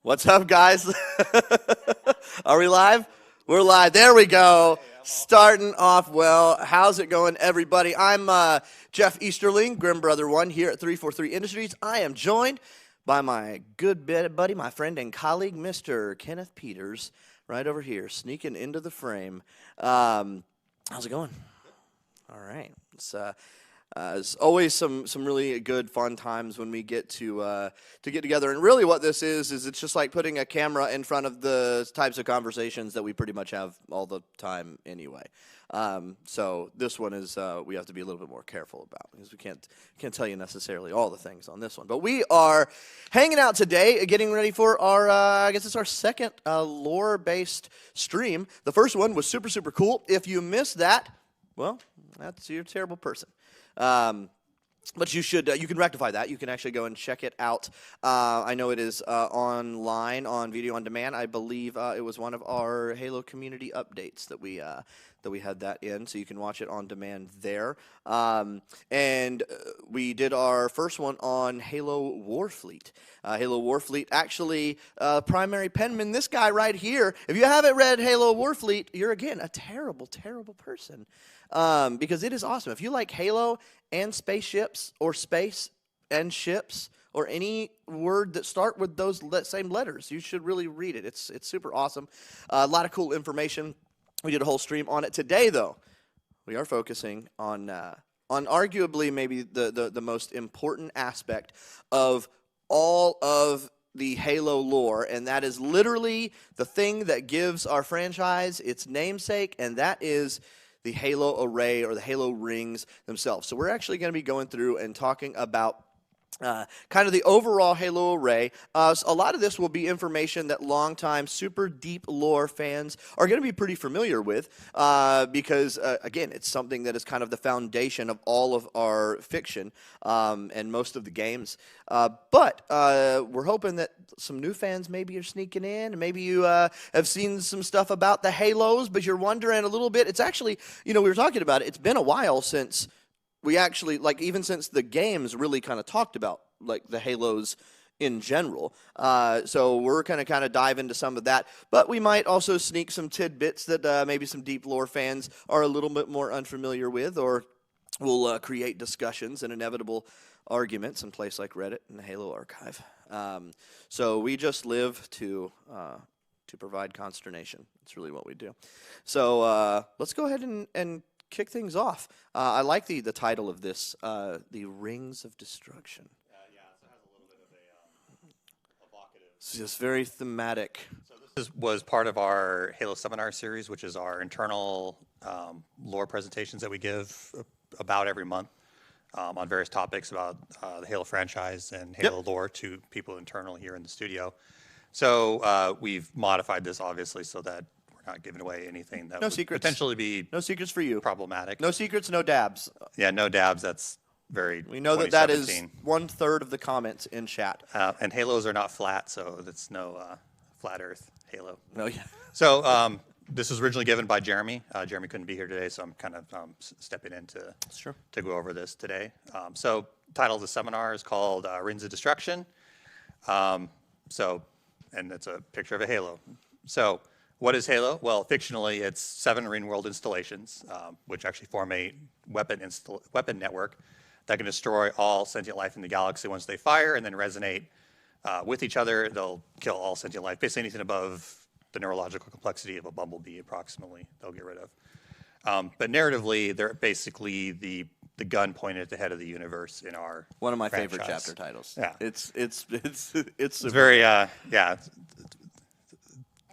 What's up, guys? Are we live? We're live. There we go. Starting off well. How's it going, everybody? I'm Jeff Easterling, Grim Brother 1 here at 343 Industries. I am joined by my good buddy, my friend and colleague, Mr. Kenneth Peters, right over here, sneaking into the frame. How's it going? All right. It's always some really good fun times when we get to get together. And really what this is it's just like putting a camera in front of the types of conversations that we pretty much have all the time anyway. So this one is we have to be a little bit more careful about because we can't tell you necessarily all the things on this one. But we are hanging out today, getting ready for our I guess it's our second lore-based stream. The first one was super cool. If you missed that, well, you're a terrible person. But you can rectify that. You can actually go and check it out. I know it is online on video on demand. I believe it was one of our Halo community updates that we had that in, so you can watch it on demand there. And we did our first one on Halo Warfleet. Halo Warfleet, actually, primary penman, this guy right here. If you haven't read Halo Warfleet, you're again a terrible person. Because it is awesome. If you like Halo and spaceships or space and ships or any word that start with those same letters, you should really read it. It's super awesome. A lot of cool information. We did a whole stream on it. Today, though, we are focusing on arguably maybe the most important aspect of all of the Halo lore, and that is literally the thing that gives our franchise its namesake, and that is the Halo array or the Halo rings themselves. So we're actually going to be going through and talking about kind of the overall Halo array. So a lot of this will be information that longtime super deep lore fans are going to be pretty familiar with because, again, it's something that is kind of the foundation of all of our fiction and most of the games. But we're hoping that some new fans maybe are sneaking in, and maybe you have seen some stuff about the Halos, but you're wondering a little bit. It's actually, we were talking about it. It's been a while since we actually, even since the games really kind of talked about, the Halos in general. So we're going to kind of dive into some of that. But we might also sneak some tidbits that maybe some deep lore fans are a little bit more unfamiliar with, or we'll create discussions and inevitable arguments in place like Reddit and the Halo Archive. So we just live to provide consternation. That's really what we do. So let's go ahead and kick things off. I like the title of this, the Rings of Destruction. Yeah, so it has a little bit of a evocative. It's just very thematic. So this was part of our Halo Seminar series, which is our internal lore presentations that we give about every month on various topics about the Halo franchise and Halo lore to people internal here in the studio. So we've modified this, obviously, so that not giving away anything that would potentially be no secrets for you. Problematic. No secrets, no dabs. Yeah, no dabs. That's very. We know that is 1/3 of the comments in chat. And Halos are not flat, so it's no flat Earth Halo. No, yeah. So this was originally given by Jeremy. Jeremy couldn't be here today, so I'm kind of stepping in to go over this today. So title of the seminar is called Rings of Destruction. And it's a picture of a Halo. So what is Halo? Well, fictionally, it's 7 ring-world installations, which actually form a weapon network that can destroy all sentient life in the galaxy once they fire and then resonate with each other. They'll kill all sentient life. Basically anything above the neurological complexity of a bumblebee, approximately, they'll get rid of. But narratively, they're basically the gun pointed at the head of the universe in our one of my franchise. favorite chapter titles. Yeah, it's very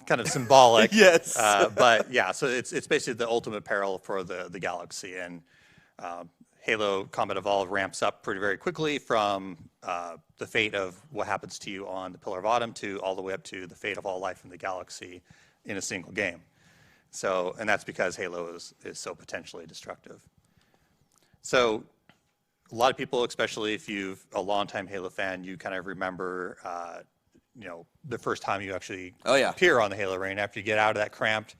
kind of symbolic. Yes. But yeah, so it's basically the ultimate peril for the galaxy. And Halo Combat Evolved ramps up very quickly from the fate of what happens to you on the Pillar of Autumn to all the way up to the fate of all life in the galaxy in a single game. So, and that's because Halo is so potentially destructive. So a lot of people, especially if you're a longtime Halo fan, you kind of remember the first time you actually appear on the Halo Ring after you get out of that cramped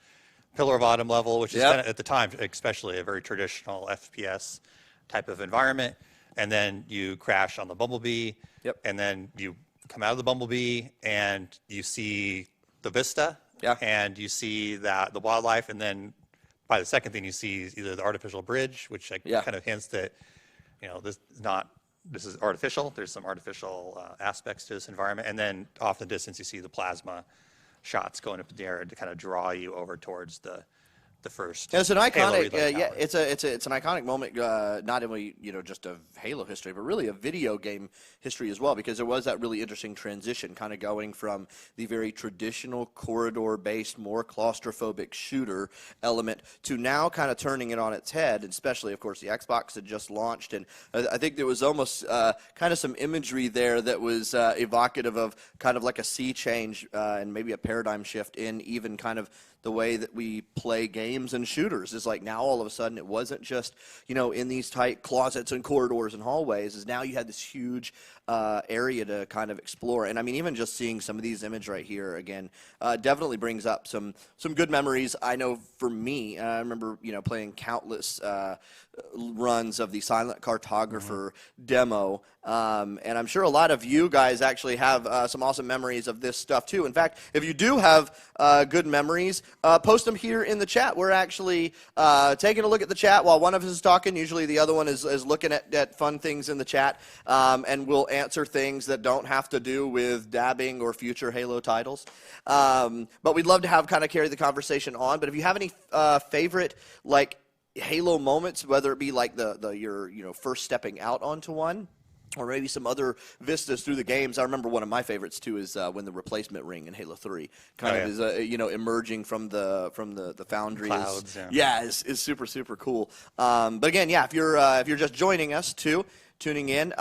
Pillar of Autumn level, which is at the time especially a very traditional FPS type of environment, and then you crash on the Bumblebee, and then you come out of the Bumblebee and you see the vista, Yeah. and you see that the wildlife, and then by the second thing you see is either the artificial bridge, which like Yeah. kind of hints that this is artificial. There's some artificial aspects to this environment, and then off in the distance you see the plasma shots going up in the air to kind of draw you over towards the first. It's an Halo iconic, relay yeah. tower. It's an iconic moment, not only just of Halo history, but really of video game history as well, because there was that really interesting transition, kind of going from the very traditional corridor-based, more claustrophobic shooter element to now kind of turning it on its head. And especially, of course, the Xbox had just launched, and I think there was almost kind of some imagery there that was evocative of kind of like a sea change and maybe a paradigm shift in even kind of the way that we play games and shooters. Is like now all of a sudden it wasn't just in these tight closets and corridors and hallways. Is now you had this huge area to kind of explore. And I mean, even just seeing some of these images right here again definitely brings up some good memories. I know for me, I remember playing countless runs of the Silent Cartographer demo, and I'm sure a lot of you guys actually have some awesome memories of this stuff too. In fact, if you do have good memories, post them here in the chat. We're actually taking a look at the chat while one of us is talking. Usually the other one is looking at fun things in the chat, and we'll answer things that don't have to do with dabbing or future Halo titles. But we'd love to have kind of carry the conversation on. But if you have any favorite like Halo moments, whether it be like your first stepping out onto one, or maybe some other vistas through the games. I remember one of my favorites too is when the replacement ring in Halo 3 kind of is emerging from the foundry. Clouds, is super cool. But again, if you're just joining us too, tuning in.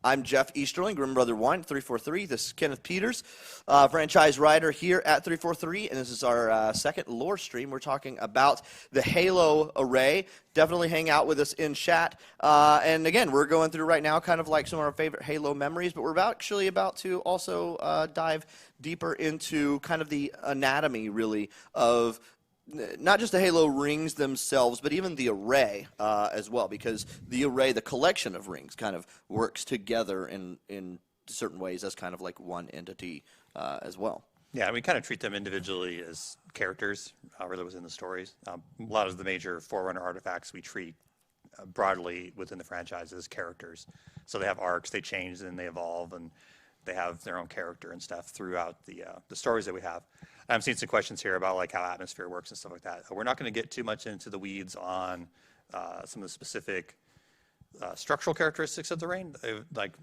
I'm Jeff Easterling, Grim Brother 1, 343. This is Kenneth Peters, franchise writer here at 343, and this is our second lore stream. We're talking about the Halo array. Definitely hang out with us in chat. And again, we're going through right now kind of like some of our favorite Halo memories, but we're actually about to also dive deeper into kind of the anatomy, really, of not just the Halo rings themselves, but even the array as well, because the array, the collection of rings, kind of works together in certain ways as kind of like one entity as well. Yeah, we kind of treat them individually as characters, really within the stories. A lot of the major Forerunner artifacts we treat broadly within the franchise as characters. So they have arcs, they change, and they evolve, and they have their own character and stuff throughout the stories that we have. I'm seeing some questions here about like how atmosphere works and stuff like that. We're not going to get too much into the weeds on some of the specific structural characteristics of the rain, like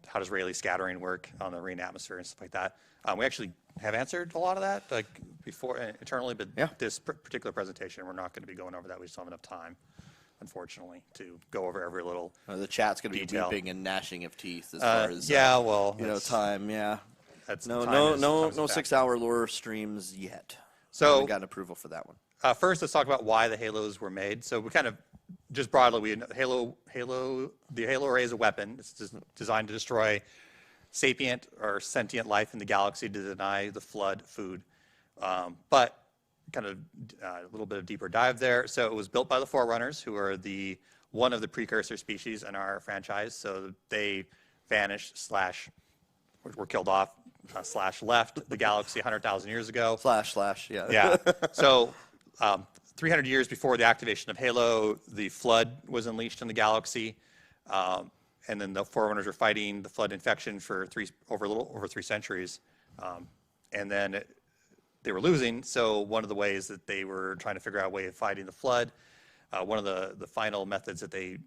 how does Rayleigh scattering work on the rain atmosphere and stuff like that. We actually have answered a lot of that like before internally, but this particular presentation we're not going to be going over that. We just don't have enough time, unfortunately, to go over every little the chat's going to be detail. weeping and gnashing of teeth as far as time. That's No 6-hour lore streams yet. So we got approval for that one. First, let's talk about why the Halos were made. So we kind of just broadly, the Halo array is a weapon. It's designed to destroy sapient or sentient life in the galaxy to deny the flood food. But kind of a little bit of deeper dive there. So it was built by the Forerunners, who are one of the precursor species in our franchise. So they vanished / were killed off / left the galaxy 100,000 years ago. / yeah. Yeah. So 300 years before the activation of Halo, the flood was unleashed in the galaxy. And then the Forerunners were fighting the flood infection for a little over 3 centuries. And then they were losing. So one of the ways that they were trying to figure out a way of fighting the flood, one of the final methods that they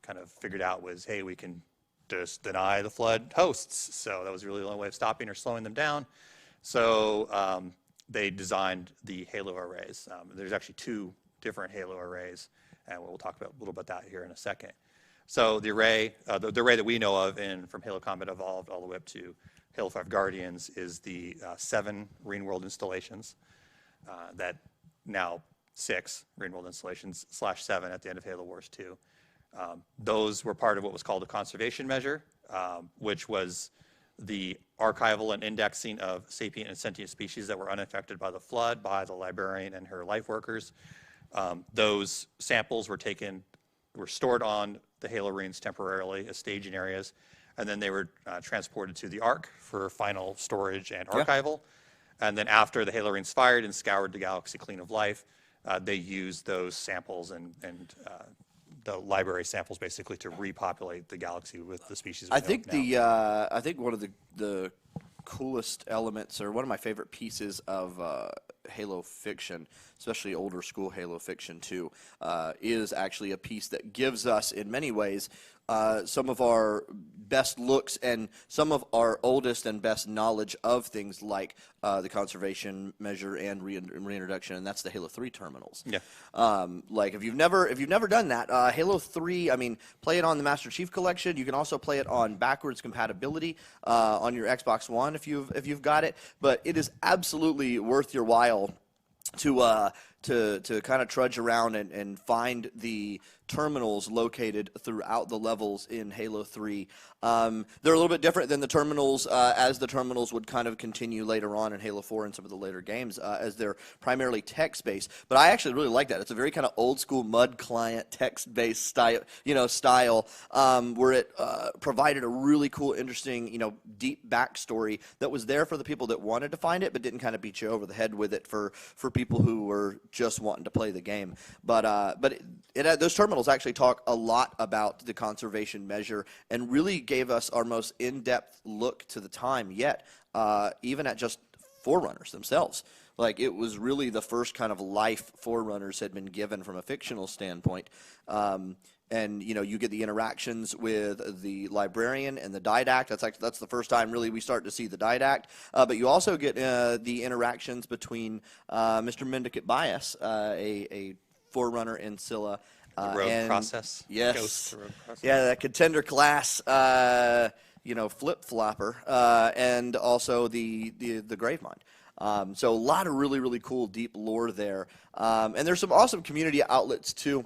kind of figured out was, hey, we can just deny the flood hosts. So that was really the only way of stopping or slowing them down. So they designed the Halo arrays. There's actually 2 different Halo arrays, and we'll talk about a little about that here in a second. So the array, the array that we know of from Halo Combat Evolved all the way up to Halo 5 Guardians is the 7 Marine World installations, that now 6 Marine World installations / 7 at the end of Halo Wars 2. Those were part of what was called a conservation measure, which was the archival and indexing of sapient and sentient species that were unaffected by the flood by the librarian and her life workers. Those samples were stored on the Halo rings temporarily as staging areas, and then they were transported to the Ark for final storage and archival. And then after the Halo rings fired and scoured the galaxy clean of life, they used those samples and the library samples basically to repopulate the galaxy with the species. I think I think one of the coolest elements, or one of my favorite pieces of Halo fiction, especially older school Halo fiction too, is actually a piece that gives us, in many ways, some of our best looks and some of our oldest and best knowledge of things like the conservation measure and reintroduction, and that's the Halo 3 terminals. Yeah. Like if you've never done that, Halo 3, I mean, play it on the Master Chief Collection. You can also play it on backwards compatibility on your Xbox One if you've got it. But it is absolutely worth your while to kind of trudge around and find the terminals located throughout the levels in Halo 3. They're a little bit different than the terminals as the terminals would kind of continue later on in Halo 4 and some of the later games as they're primarily text-based. But I actually really like that. It's a very kind of old-school mud client text-based style, where it provided a really cool, interesting, deep backstory that was there for the people that wanted to find it, but didn't kind of beat you over the head with it for people who were just wanting to play the game. But those terminals actually talk a lot about the conservation measure and really gave us our most in-depth look to the time yet, even at just Forerunners themselves. Like, it was really the first kind of life Forerunners had been given from a fictional standpoint. And you get the interactions with the librarian and the didact. That's the first time really we start to see the didact. But you also get the interactions between Mr. Mendicant Bias, a Forerunner in Scylla. The rogue process. Yes. Ghost rogue process. Yeah, that contender class, flip-flopper, and also the Gravemind. So a lot of really, really cool, deep lore there. And there's some awesome community outlets, too,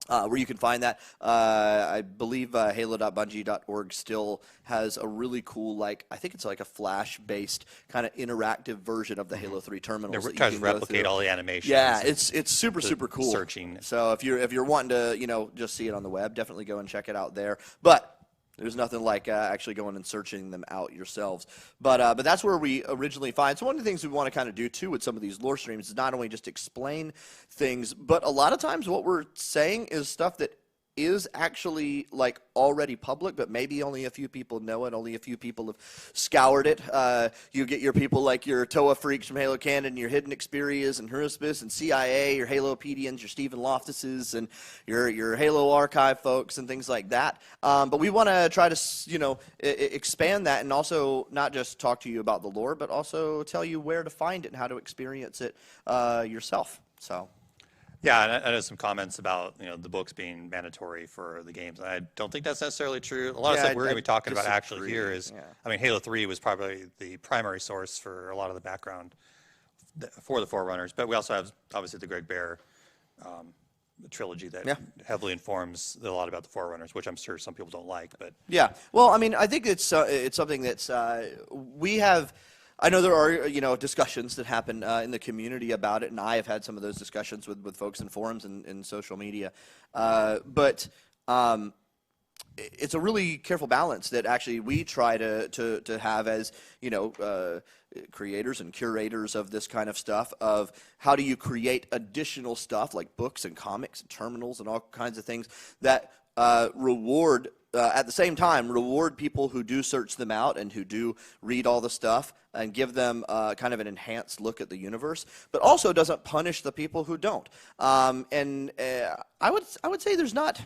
where you can find that. I believe halo.bungie.org still has a really cool, I think it's like a Flash-based kind of interactive version of the Halo 3 terminals. It tries to replicate all the animations. Yeah, it's super, super cool. Searching. So if you're wanting to, just see it on the web, definitely go and check it out there. But there's nothing like actually going and searching them out yourselves. But that's where we originally find. So one of the things we want to kind of do, too, with some of these lore streams is not only just explain things, but a lot of times what we're saying is stuff that is actually already public, but maybe only a few people know it, only a few people have scoured it. You get your people like your TOA freaks from Halo Canon, your Hidden Xperias and Heurospis and CIA, your Halopedians, your Stephen Loftuses, and your Halo Archive folks and things like that. But we want to try to, expand that and also not just talk to you about the lore, but also tell you where to find it and how to experience it yourself. So. Yeah, and I know some comments about the books being mandatory for the games. I don't think that's necessarily true. A lot of stuff we're going to be talking about actually here is, Halo 3 was probably the primary source for a lot of the background for the Forerunners, but we also have obviously the Greg Bear trilogy that heavily informs a lot about the Forerunners, which I'm sure some people don't like. But yeah, well, I think it's something that's we have. I know there are, discussions that happen in the community about it, and I have had some of those discussions with folks in forums and social media. But it's a really careful balance that actually we try to have as, creators and curators of this kind of stuff, of how do you create additional stuff like books and comics and terminals and all kinds of things that reward at the same time, reward people who do search them out and who do read all the stuff and give them kind of an enhanced look at the universe, but also doesn't punish the people who don't. And I would say there's not,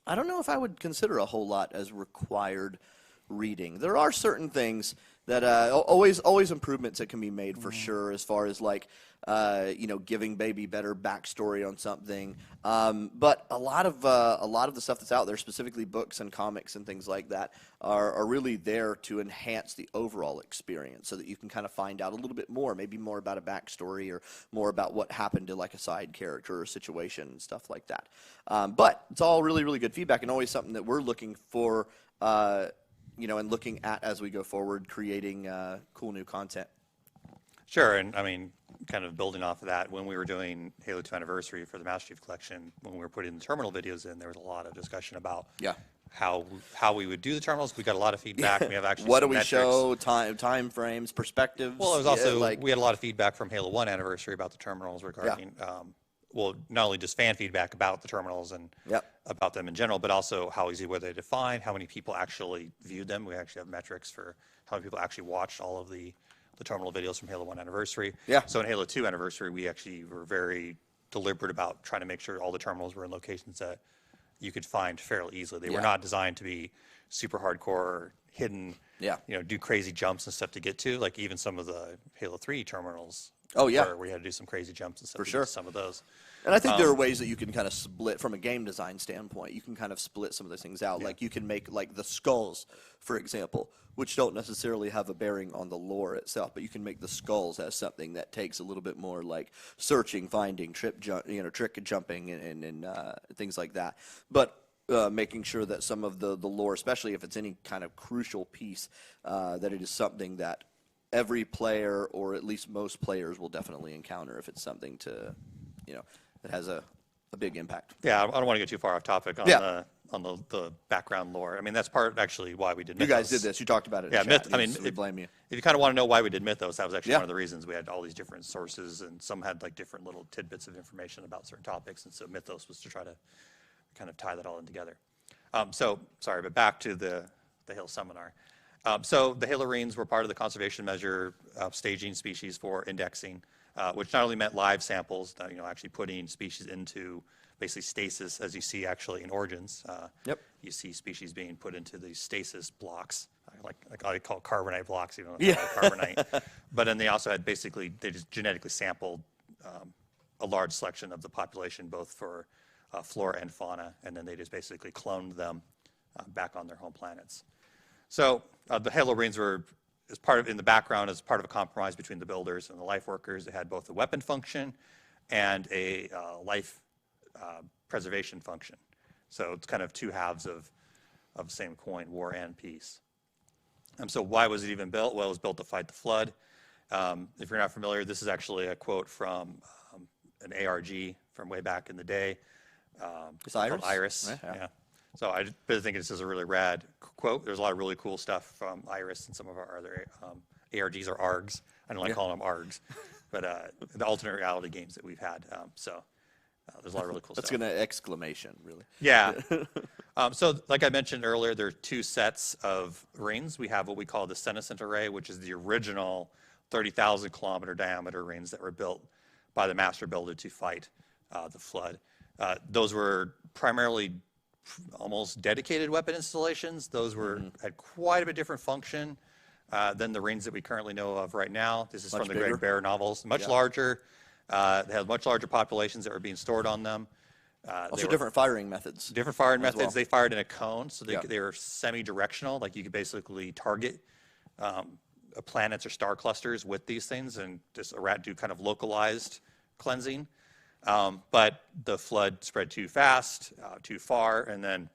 I don't know if I would consider a whole lot as required reading. There are certain things that always improvements that can be made for sure, as far as giving baby better backstory on something. But a lot of the stuff that's out there, specifically books and comics and things like that, are really there to enhance the overall experience, so that you can kind of find out a little bit more, maybe more about a backstory or more about what happened to a side character or situation and stuff like that. But it's all really, really good feedback, and always something that we're looking for. And looking at as we go forward, creating cool new content. Sure, and kind of building off of that, when we were doing Halo 2 Anniversary for the Master Chief Collection, when we were putting the terminal videos in, there was a lot of discussion about how we would do the terminals. We got a lot of feedback. We have actually What do some we metrics. show? Time frames, perspectives. Well, it was Yeah, also like we had a lot of feedback from Halo 1 anniversary about the terminals regarding, well, not only just fan feedback about the terminals and Yep. about them in general, but also how easy were they to find, how many people actually viewed them. We actually have metrics for how many people actually watched all of the terminal videos from Halo 1 anniversary. Yeah. So in Halo 2 anniversary, we actually were very deliberate about trying to make sure all the terminals were in locations that you could find fairly easily. They were not designed to be super hardcore, hidden, do crazy jumps and stuff to get to. Like even some of the Halo 3 terminals. Oh, yeah. Where we had to do some crazy jumps and stuff. For to sure. get to some of those. And I think there are ways that you can kind of split from a game design standpoint. You can kind of split some of those things out. Like you can make like the skulls, for example, which don't necessarily have a bearing on the lore itself, but you can make the skulls as something that takes a little bit more like searching, finding, trick jumping, and things like that. But making sure that some of the lore, especially if it's any kind of crucial piece, that it is something that every player, or at least most players, will definitely encounter if it's something to, that has a big impact. Yeah, I don't want to get too far off topic on the background lore. I mean, that's part actually why we did Mythos. You guys did this. You talked about it. Yeah, in chat. I mean, we blame you. If you kind of want to know why we did Mythos, that was actually one of the reasons. We had all these different sources, and some had like different little tidbits of information about certain topics, and so Mythos was to try to kind of tie that all in together. So, sorry, but back to the Halo seminar. So the Halorines were part of the conservation measure staging species for indexing, which not only meant live samples, actually putting species into basically stasis, as you see actually in Origins. You see species being put into these stasis blocks, like I call it carbonite blocks, even though it's not carbonite. But then they also had basically, they just genetically sampled a large selection of the population, both for flora and fauna, and then they just basically cloned them back on their home planets. So the Halorines were, in the background, as part of a compromise between the builders and the life workers. They had both a weapon function and a life preservation function. So it's kind of two halves of the same coin, war and peace. So why was it even built? Well, it was built to fight the flood. If you're not familiar, this is actually a quote from an ARG from way back in the day. It's Iris? Iris, yeah. So I just think this is a really rad quote. There's a lot of really cool stuff from Iris and some of our other ARGs or ARGs. I don't like calling them ARGs, but the alternate reality games that we've had. There's a lot of really cool That's stuff. That's gonna exclamation, really. Yeah. So like I mentioned earlier, there are two sets of rings. We have what we call the senescent array, which is the original 30,000 kilometer diameter rings that were built by the master builder to fight the flood. Those were primarily almost dedicated weapon installations. Those were had quite a bit different function than the rings that we currently know of right now. This is Much from the bigger. Great Bear novels. Much larger. They had much larger populations that were being stored on them. Also, different firing methods. Different firing methods. well. They fired in a cone, so they were semi-directional. Like you could basically target planets or star clusters with these things and just do kind of localized cleansing. But the flood spread too fast, too far, and then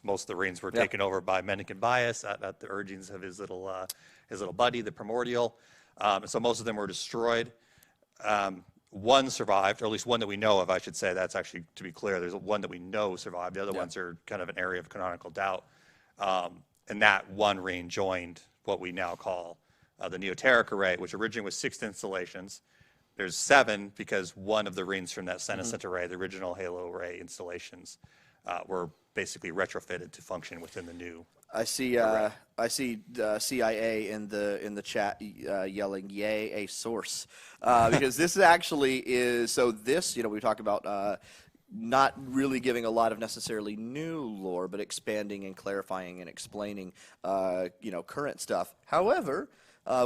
most of the rings were taken over by Mendican Bias at the urgings of his little buddy, the Primordial. So most of them were destroyed. One survived, or at least one that we know of, I should say. That's actually, to be clear, there's one that we know survived. The other ones are kind of an area of canonical doubt. And that one ring joined what we now call the Neoteric array, which originally was 6 installations. There's 7 because one of the rings from that senescent array, the original Halo array installations, were basically retrofitted to function within the new. I see CIA in the chat yelling, "Yay, a source!" Because this actually is so. This, we talk about not really giving a lot of necessarily new lore, but expanding and clarifying and explaining, current stuff. However,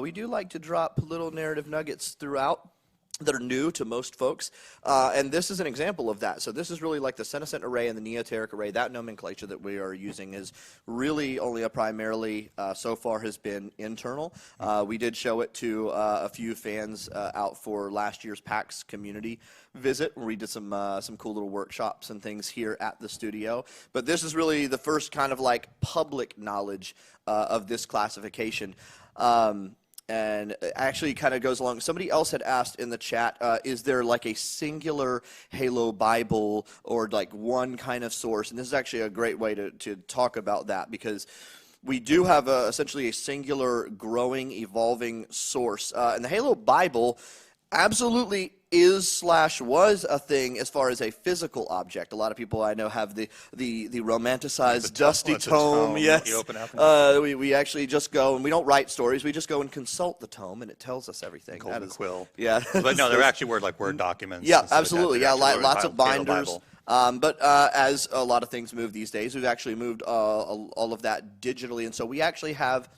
we do like to drop little narrative nuggets throughout that are new to most folks, and this is an example of that. So this is really like the senescent array and the neoteric array. That nomenclature that we are using is really only primarily so far has been internal. We did show it to a few fans out for last year's PAX community visit, where we did some cool little workshops and things here at the studio. But this is really the first kind of like public knowledge of this classification. and it actually kind of goes along. Somebody else had asked in the chat, is there like a singular Halo Bible or like one kind of source? And this is actually a great way to talk about that, because we do have essentially a singular, growing, evolving source. And the Halo Bible absolutely is/was a thing as far as a physical object. A lot of people I know have the romanticized dusty tome. Yes, you open up we actually just go, and we don't write stories. We just go and consult the tome, and it tells us everything. Golden quill. Yeah, but no, they're actually Word documents. Yeah, absolutely. Yeah, lots of Halo binders. Bible. But as a lot of things move these days, we've actually moved all of that digitally, and so we actually have.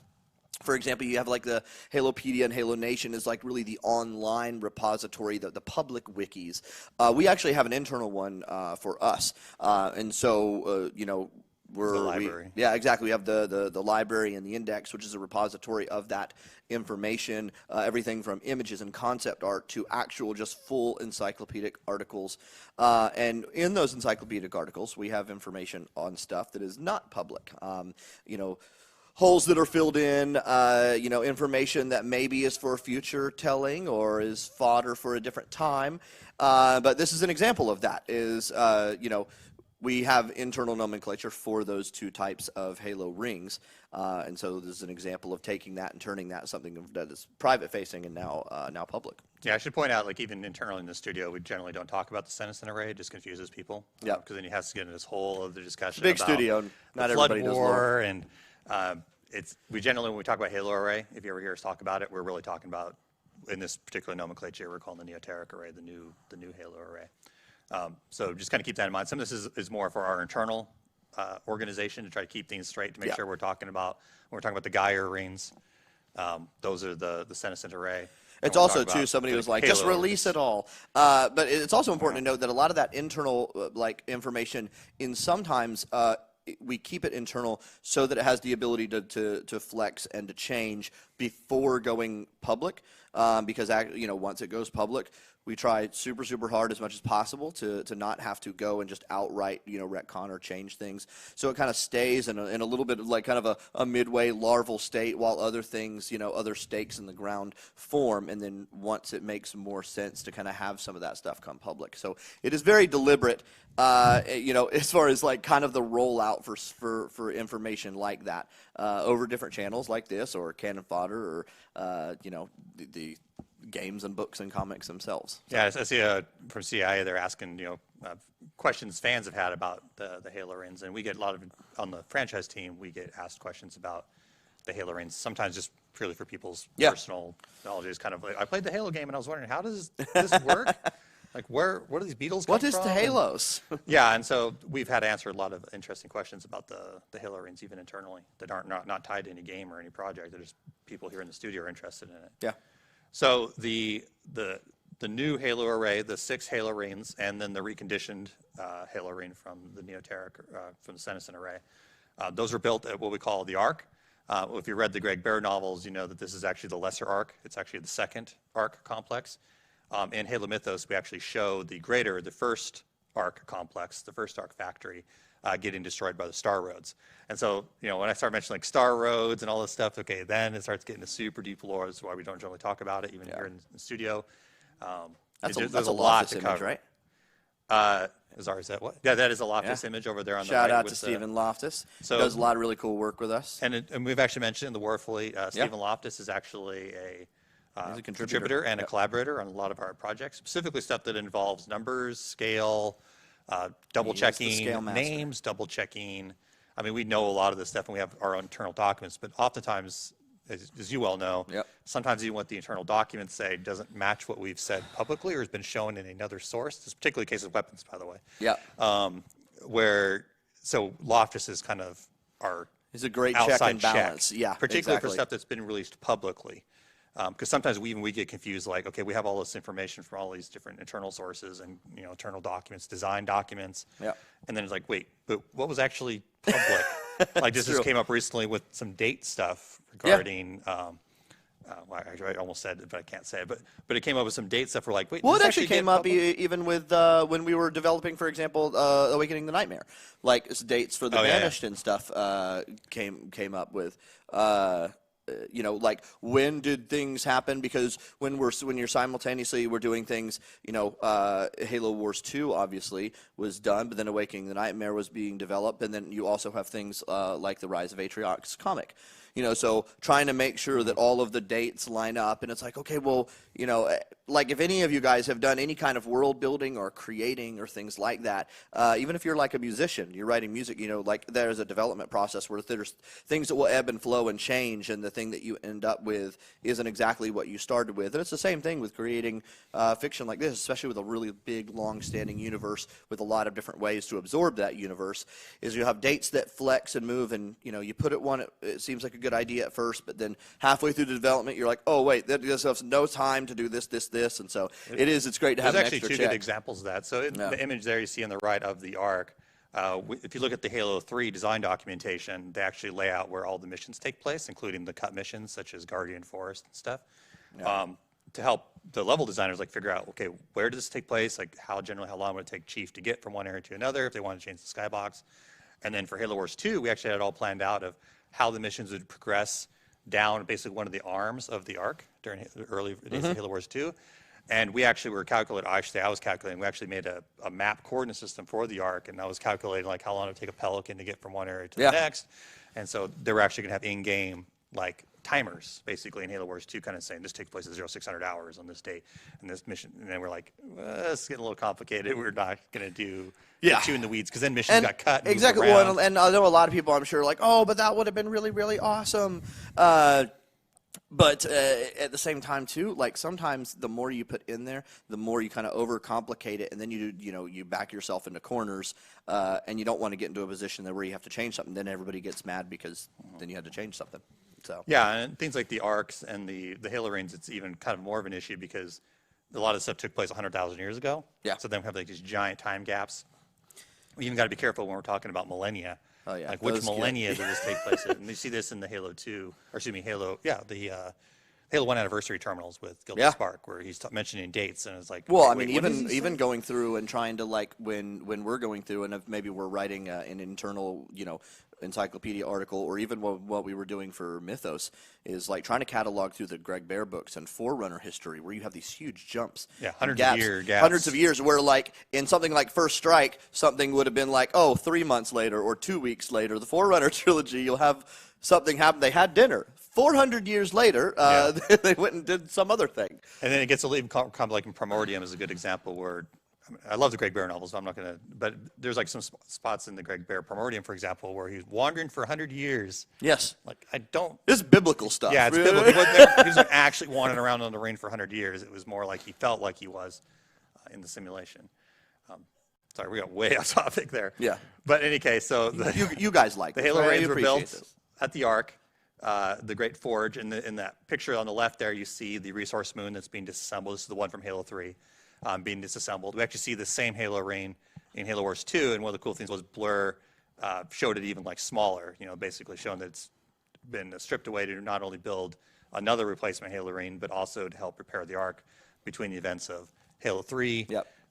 For example, you have like the Halopedia and Halo Nation is like really the online repository, the public wikis. We actually have an internal one for us, and so we're the library. Yeah, exactly. We have the library and the index, which is a repository of that information, everything from images and concept art to actual just full encyclopedic articles. And in those encyclopedic articles, we have information on stuff that is not public. Holes that are filled in, information that maybe is for future telling or is fodder for a different time. But this is an example of that, we have internal nomenclature for those two types of Halo rings. And so this is an example of taking that and turning that something that is private facing and now public. Yeah, I should point out, like even internally in the studio, we generally don't talk about the Senesin array. It just confuses people. Yeah. Because then you have to get into this whole other discussion Big about studio, not the flood everybody does war and we generally, when we talk about Halo array, if you ever hear us talk about it, we're really talking about, in this particular nomenclature, we're calling the Neoteric array the new Halo array. So just kind of keep that in mind. Some of this is more for our internal organization to try to keep things straight, to make sure when we're talking about the Geyer rings, those are the Senescent array. It's also, too, somebody was like, just release it all. But it's also important to note that a lot of that internal information sometimes we keep it internal so that it has the ability to flex and to change before going public. Because once it goes public, we try super, super hard as much as possible to not have to go and just outright, retcon or change things. So it kind of stays in a little bit of like kind of a midway larval state while other things, other stakes in the ground form. And then once it makes more sense to kind of have some of that stuff come public. So it is very deliberate, as far as like kind of the rollout for information like that over different channels like this or Cannon Fodder or, the games and books and comics themselves. So. Yeah, I see from CIA they're asking questions fans have had about the Halo rings, and we get a lot of on the franchise team. We get asked questions about the Halo rings, sometimes just purely for people's personal knowledge. It's kind of like I played the Halo game and I was wondering how does this work? Like where do these beetles come from? What is the Halos? Yeah, and so we've had to answer a lot of interesting questions about the Halo rings even internally that aren't not tied to any game or any project. They're just people here in the studio are interested in it. Yeah. So the new Halo array, the 6 Halo rings, and then the reconditioned Halo ring from the Neoteric, from the Senesin array, those were built at what we call the Ark. If you read the Greg Bear novels, you know that this is actually the lesser Ark. It's actually the second Ark complex. In Halo Mythos, we actually show the first Ark complex, the first Ark factory, getting destroyed by the Star Roads. And so, when I start mentioning like Star Roads and all this stuff, okay, then it starts getting to super deep lore. That's why we don't generally talk about it, even here in the studio. That's there's a lot to image, cover. Right? Is that what? Yeah, that is a Loftus image over there on the right. Shout out to Stephen Loftus. He does a lot of really cool work with us. And we've actually mentioned in the Warfully, Stephen Loftus is actually he's a contributor and a collaborator on a lot of our projects, specifically stuff that involves numbers, scale, double-checking names, double-checking. I mean, we know a lot of this stuff, and we have our own internal documents, but oftentimes, as you well know, sometimes even what the internal documents say doesn't match what we've said publicly or has been shown in another source. This is particularly the case of weapons, by the way. Yeah. So Loftus is kind of our He's a great check and balance. Yeah, particularly for stuff that's been released publicly. Because sometimes we get confused, like, okay, we have all this information from all these different internal sources and internal documents, design documents, and then it's like, wait, but what was actually public? Like this just came up recently with some date stuff regarding. Well, I almost said it, but I can't say it. But it came up with some date stuff. We're like, wait. Well, it actually came up even with when we were developing, for example, Awakening the Nightmare. Like dates for the Banished and stuff came up with. like when did things happen? Because when you're simultaneously we're doing things, Halo Wars 2 obviously was done, but then Awakening the Nightmare was being developed, and then you also have things like the Rise of Atriox comic. So trying to make sure that all of the dates line up, and it's like, okay, well, like if any of you guys have done any kind of world building or creating or things like that, even if you're like a musician, you're writing music, like there's a development process where there's things that will ebb and flow and change, and the thing that you end up with isn't exactly what you started with. And it's the same thing with creating fiction like this, especially with a really big, long-standing universe with a lot of different ways to absorb that universe, is you have dates that flex and move, and you put it one, it seems like a good idea at first, but then halfway through the development, you're like, oh wait, there's no time to do this, and so it's great to have an extra check. There's actually two good examples of that. So the image there you see on the right of the Ark, if you look at the Halo 3 design documentation, they actually lay out where all the missions take place, including the cut missions such as Guardian Forest and stuff, to help the level designers figure out, okay, where does this take place? Like how long would it take Chief to get from one area to another if they want to change the skybox? And then for Halo Wars 2, we actually had it all planned out of how the missions would progress down basically one of the arms of the Ark during the early days of Halo Wars 2. And we actually were calculating, I was calculating, we actually made a map coordinate system for the Ark, and I was calculating how long it would take a Pelican to get from one area to the next. And so they were actually going to have in-game timers basically in Halo Wars 2 kind of saying this takes place at 0600 hours on this date and this mission, and then we're like, well, it's getting a little complicated, we're not going to get too in the weeds, because then missions got cut and exactly. Well, and I know a lot of people, I'm sure, oh, but that would have been really, really awesome. But at the same time too, sometimes the more you put in there, the more you kind of overcomplicate it, and then you back yourself into corners, and you don't want to get into a position where you have to change something. Then everybody gets mad because then you had to change something. So yeah, and things like the Arcs and the Halo Reigns, it's even kind of more of an issue because a lot of stuff took place 100,000 years ago. Yeah. So then we have these giant time gaps. We even got to be careful when we're talking about millennia. Oh yeah. Which millennia did this take place in? And you see this in the Halo 2, or excuse me, the Halo 1 anniversary terminals with Gilda Spark, where he's mentioning dates, and it's like, well, wait, even going through and trying to when we're going through, and if maybe we're writing an internal encyclopedia article, or even what we were doing for Mythos, is trying to catalog through the Greg Bear books and Forerunner history, where you have these huge jumps, hundreds of years, where in something like First Strike, something would have been 3 months later or 2 weeks later. The Forerunner trilogy, you'll have something happen. They had dinner. 400 years later, they went and did some other thing. And then it gets a little like in Primordium is a good example where, I love the Greg Bear novels, so I'm not going to, but there's some spots in the Greg Bear Primordium, for example, where he's wandering for 100 years. Yes. This is biblical stuff. Yeah, it's biblical. He wasn't actually wandering around on the ring for 100 years. It was more like he felt like he was in the simulation. Sorry, we got way off topic there. Yeah. But in any case, so you guys the Halo Reigns were built at the Ark. The Great Forge, in that picture on the left there, you see the resource moon that's being disassembled. This is the one from Halo 3 being disassembled. We actually see the same Halo Reign in Halo Wars 2, and one of the cool things was Blur showed it even smaller, basically showing that it's been stripped away to not only build another replacement Halo Reign, but also to help prepare the Ark between the events of Halo 3,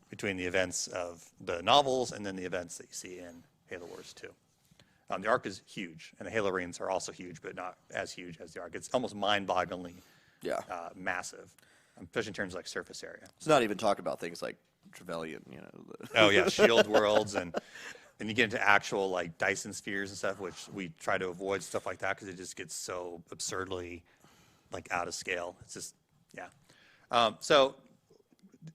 between the events of the novels, and then the events that you see in Halo Wars 2. The Ark is huge, and the Halo Reigns are also huge, but not as huge as the Ark. It's almost mind-bogglingly massive, especially in terms of surface area. It's not even talk about things like Trevelyan, Oh yeah, shield worlds, and you get into actual Dyson spheres and stuff, which we try to avoid stuff like that because it just gets so absurdly out of scale. It's just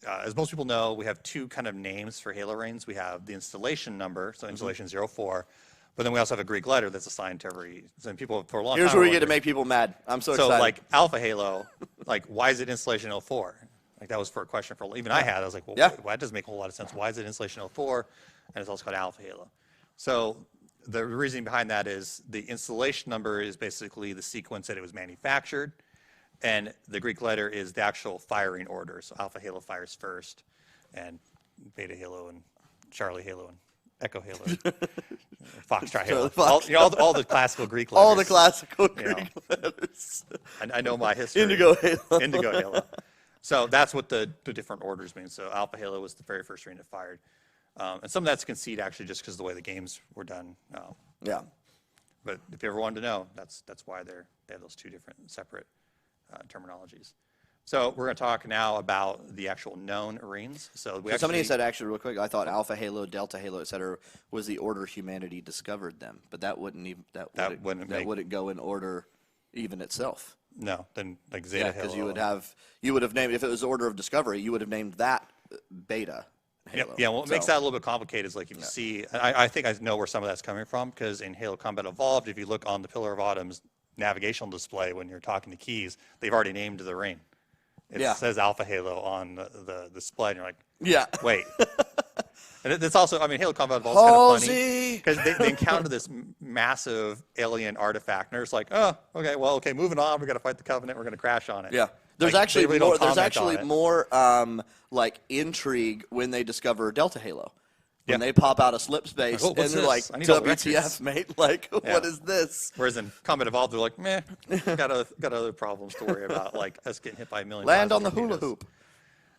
as most people know, we have two kind of names for Halo Reigns. We have the installation number, so installation 04. But then we also have a Greek letter that's assigned to every. And people for a long time. Here's where we get to make people mad. I'm so excited. So Alpha Halo, why is it installation 04? That was for a question for even I had. I was like, well, that doesn't make a whole lot of sense. Why is it installation 04? And it's also called Alpha Halo. So the reasoning behind that is the installation number is basically the sequence that it was manufactured, and the Greek letter is the actual firing order. So Alpha Halo fires first, and Beta Halo and Charlie Halo and Echo Halo, Foxtrot Halo, all the classical Greek letters. All the classical Greek letters. I know my history. Indigo Halo. Indigo Halo. So that's what the different orders mean. So Alpha Halo was the very first ring that fired. And some of that's conceit, actually, just because of the way the games were done. Yeah. But if you ever wanted to know, that's why They have those two different separate terminologies. So we're going to talk now about the actual known rings. So somebody said, actually, real quick, I thought Alpha Halo, Delta Halo, et cetera, was the order humanity discovered them, but that wouldn't even wouldn't go in order even itself. No, then like Zeta Halo. Because you would have named, if it was order of discovery, you would have named that Beta Halo. Yeah, what makes that a little bit complicated is like if you see, I think I know where some of that's coming from, because in Halo Combat Evolved, if you look on the Pillar of Autumn's navigational display when you're talking to keys, they've already named the ring. It says Alpha Halo on the display, and you're like, wait. And it's also, I mean, Halo Combat Evolved is kind of funny because they encounter this massive alien artifact, and they're just like, oh, okay, moving on. We're going to fight the Covenant. We're going to crash on it. Yeah. There's like, actually really more. There's actually more like intrigue when they discover Delta Halo. When they pop out of slip space and they're like, WTF, mate? Like, what is this? Whereas in Combat Evolved, they're like, meh, got other problems to worry about, like us getting hit by a million. Land on the hula hoop.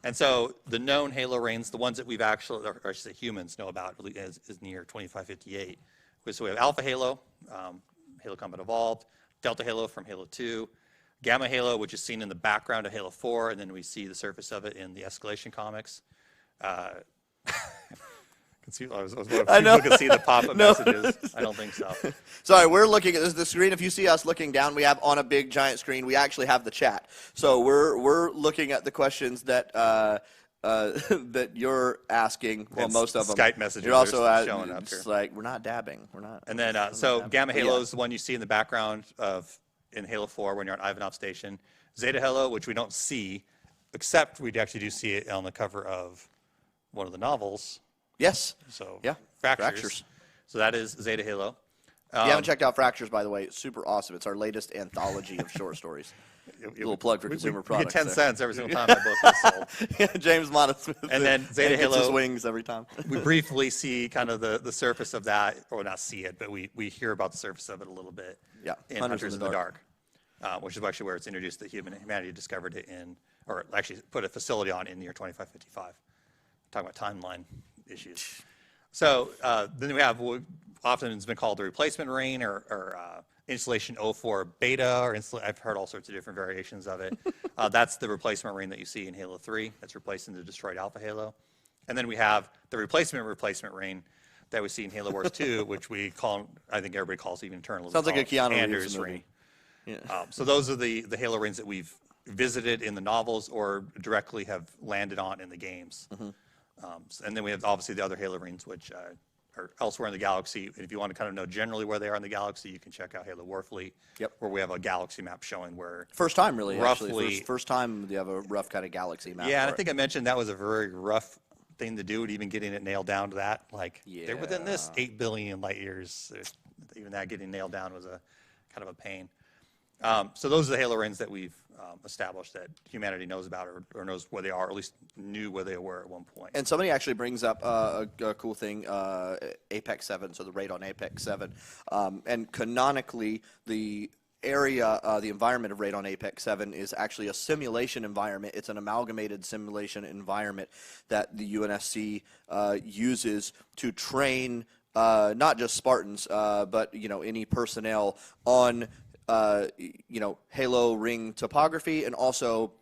And so the known Halo rings, the ones that we've actually, or I should say humans know about, is near 2558. So we have Alpha Halo, Halo Combat Evolved, Delta Halo from Halo 2, Gamma Halo, which is seen in the background of Halo 4, and then we see the surface of it in the Escalation comics. I was wondering if people could see the pop-up messages. I don't think so. Sorry, we're looking at the screen. If you see us looking down, we have on a big giant screen. We actually have the chat. So we're looking at the questions that that you're asking. Well, most of them. Skype messages. You're also showing up here. It's like we're not dabbing. We're not. And then so Gamma Halo is the one you see in the background in Halo 4 when you're on Ivanov Station. Zeta Halo, which we don't see, except we actually do see it on the cover of one of the novels. Yes. So Fractures. So that is Zeta Halo. If you haven't checked out Fractures, by the way, it's super awesome. It's our latest anthology of short stories. A little plug for consumer products. We get 10 cents every single time that book is sold. James Monosmith. And then Zeta Halo. His wings every time. We briefly see kind of the surface of that, or not see it, but we hear about the surface of it a little bit. Yeah. In Hunters in the Dark, which is actually where it's introduced that humanity discovered it in, or actually put a facility on in the year 2555. Talking about timeline issues. So then we have what often has been called the replacement ring or installation 04 beta, or I've heard all sorts of different variations of it. That's the replacement ring that you see in Halo 3 that's replacing the destroyed Alpha Halo. And then we have the replacement ring that we see in Halo Wars 2, which we call, I think everybody calls even internally. Sounds like a Keanu Anders Reeves movie. ring. Yeah. So those are the Halo rings that we've visited in the novels or directly have landed on in the games. And then we have obviously the other Halo rings, which are elsewhere in the galaxy. And if you want to kind of know generally where they are in the galaxy, you can check out Halo Warfleet, where we have a galaxy map showing where. First time, really, roughly, actually. First time you have a rough kind of galaxy map. Yeah, and I think I mentioned that was a very rough thing to do, and even getting it nailed down to that. Like, they're within this 8 billion light years. Even that getting nailed down was a kind of a pain. So those are the Halo rings that we've established that humanity knows about or knows where they are, or at least knew where they were at one point. And somebody actually brings up a cool thing, Apex 7, so the raid on Apex 7. And canonically, the area, the environment of raid on Apex 7 is actually a simulation environment. It's an amalgamated simulation environment that the UNSC uses to train not just Spartans, but any personnel on Halo ring topography and also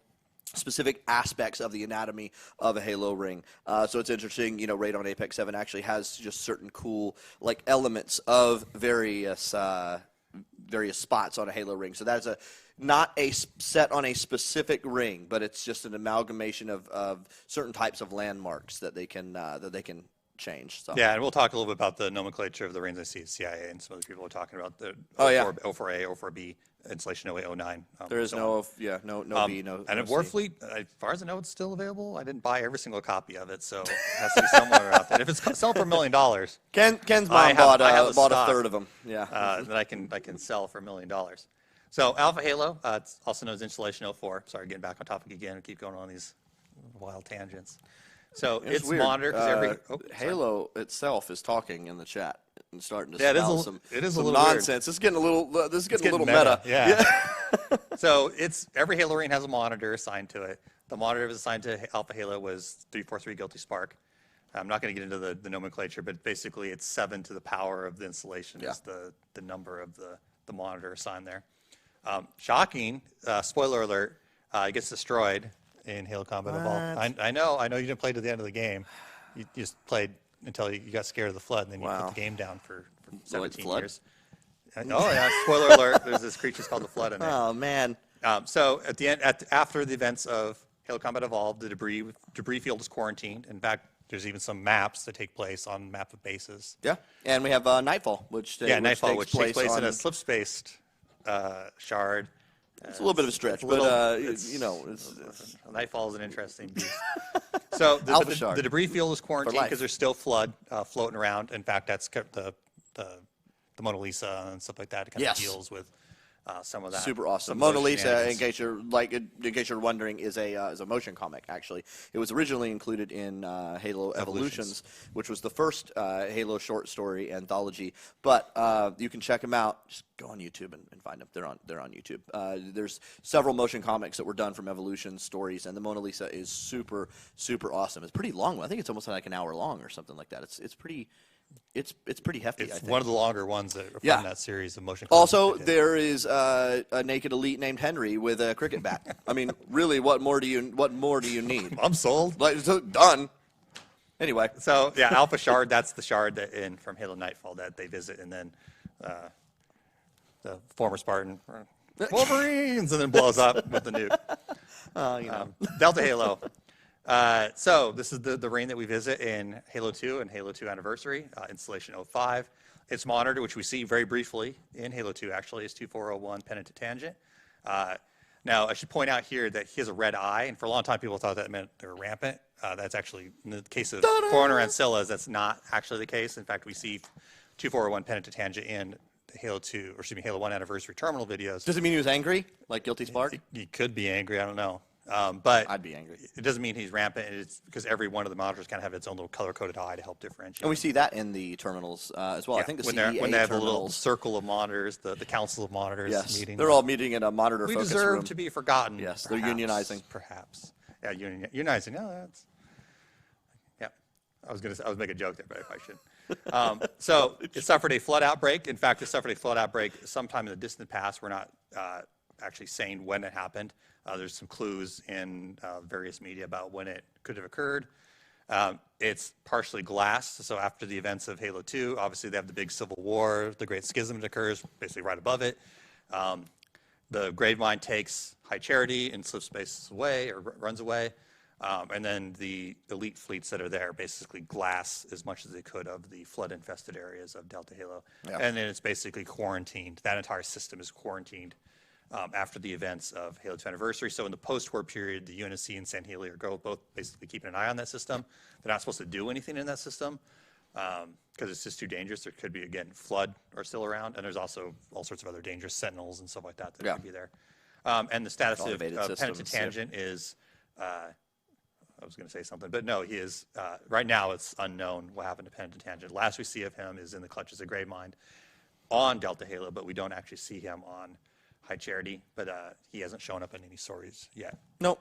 specific aspects of the anatomy of a Halo ring. So it's interesting, raid on Apex 7 actually has just certain cool elements of various spots on a Halo ring. So that's not a set on a specific ring, but it's just an amalgamation of certain types of landmarks that they can change. So. Yeah, and we'll talk a little bit about the nomenclature of the rings I see at CIA, and some other people are talking about the 04A, 04B, installation 08, 09. There is no B, no. And at C. Warfleet, as far as I know, it's still available. I didn't buy every single copy of it, so it has to be somewhere out there. If it's selling for $1 million, Ken's mom bought a third of them. Yeah, that I can sell for $1 million. So Alpha Halo, it's also known as installation 04. Sorry, getting back on topic again and keep going on these wild tangents. So it's weird. monitored. Halo itself is talking in the chat and starting to smell some Weird. nonsense. It's getting a little. This is getting a little meta. Yeah. So every Halo ring has a monitor assigned to it. The monitor was assigned to Alpha Halo was 343 Guilty Spark. I'm not going to get into the nomenclature, but basically it's 7 to the power of the installation is the number of the monitor assigned there. Shocking, spoiler alert, it gets destroyed in Halo Combat Evolved. I know you didn't play to the end of the game. You just played until you got scared of the flood, and then you put the game down for 17 years. Oh yeah, spoiler alert, there's this creature called the Flood in it. Oh, man. So at the end, after the events of Halo Combat Evolved, the debris field is quarantined. In fact, there's even some maps that take place on map of bases. Yeah, and we have Nightfall, which takes place in a slip-spaced shard. It's a little bit of a stretch, but Nightfall is an interesting beast. So the debris field is quarantined because there's still flood floating around. In fact, that's kept the Mona Lisa and stuff like that. It kind of deals with some of that. Super awesome. Mona Lisa, in case you're wondering, is a motion comic. Actually, it was originally included in Halo Evolutions, which was the first Halo short story anthology. But you can check them out. Just go on YouTube and find them. They're on YouTube. There's several motion comics that were done from Evolution stories, and the Mona Lisa is super awesome. It's pretty long. I think it's almost like an hour long or something like that. It's pretty. It's pretty hefty. It's I think one of the longer ones that are from that series of motion. Also, there is a naked elite named Henry with a cricket bat. I mean, really, what more do you need? I'm sold. Like, so, done. Anyway, so yeah, Alpha Shard. That's the shard from Halo Nightfall that they visit, and then the former Spartan Wolverines, and then blows up with the nuke. Delta Halo. So this is the ring that we visit in Halo 2 and Halo 2 Anniversary, Installation 05. Its monitor, which we see very briefly in Halo 2, actually, is 2401 Penitent Tangent. Now, I should point out here that he has a red eye, and for a long time people thought that meant they were rampant. That's actually, in the case of Forerunner Ancilla's, that's not actually the case. In fact, we see 2401 Penitent Tangent in the Halo 1 Anniversary terminal videos. Does it mean he was angry, like Guilty Spark? He could be angry, I don't know. But I'd be angry. It doesn't mean he's rampant. It's because every one of the monitors kind of have its own little color-coded eye to help differentiate. And we see that in the terminals as well. Yeah, I think when they have a little circle of monitors, the council of monitors meeting. They're all meeting in a monitor we focus deserve room. to be forgotten. Yes, perhaps, they're unionizing. Perhaps. Yeah, unionizing. No, that's. Yeah, I was making a joke there, but I probably shouldn't. So it suffered a flood outbreak. In fact, it suffered a flood outbreak sometime in the distant past. We're not actually saying when it happened. There's some clues in various media about when it could have occurred. It's partially glassed, so after the events of Halo 2, obviously they have the big civil war, the Great Schism that occurs basically right above it. The Gravemind takes High Charity and slips space away or runs away. And then the elite fleets that are there basically glass as much as they could of the flood-infested areas of Delta Halo. Yeah. And then it's basically quarantined. That entire system is quarantined after the events of Halo 2 Anniversary. So in the post-war period, the UNSC and San Helio are both basically keeping an eye on that system. They're not supposed to do anything in that system because it's just too dangerous. There could be, again, flood are still around, and there's also all sorts of other dangerous sentinels and stuff like that could be there. And the status of Penitent Tangent is, I was going to say something, but no, he is, right now it's unknown what happened to Penitent Tangent. Last we see of him is in the clutches of Gravemind on Delta Halo, but we don't actually see him on High Charity, but he hasn't shown up in any stories yet. Nope.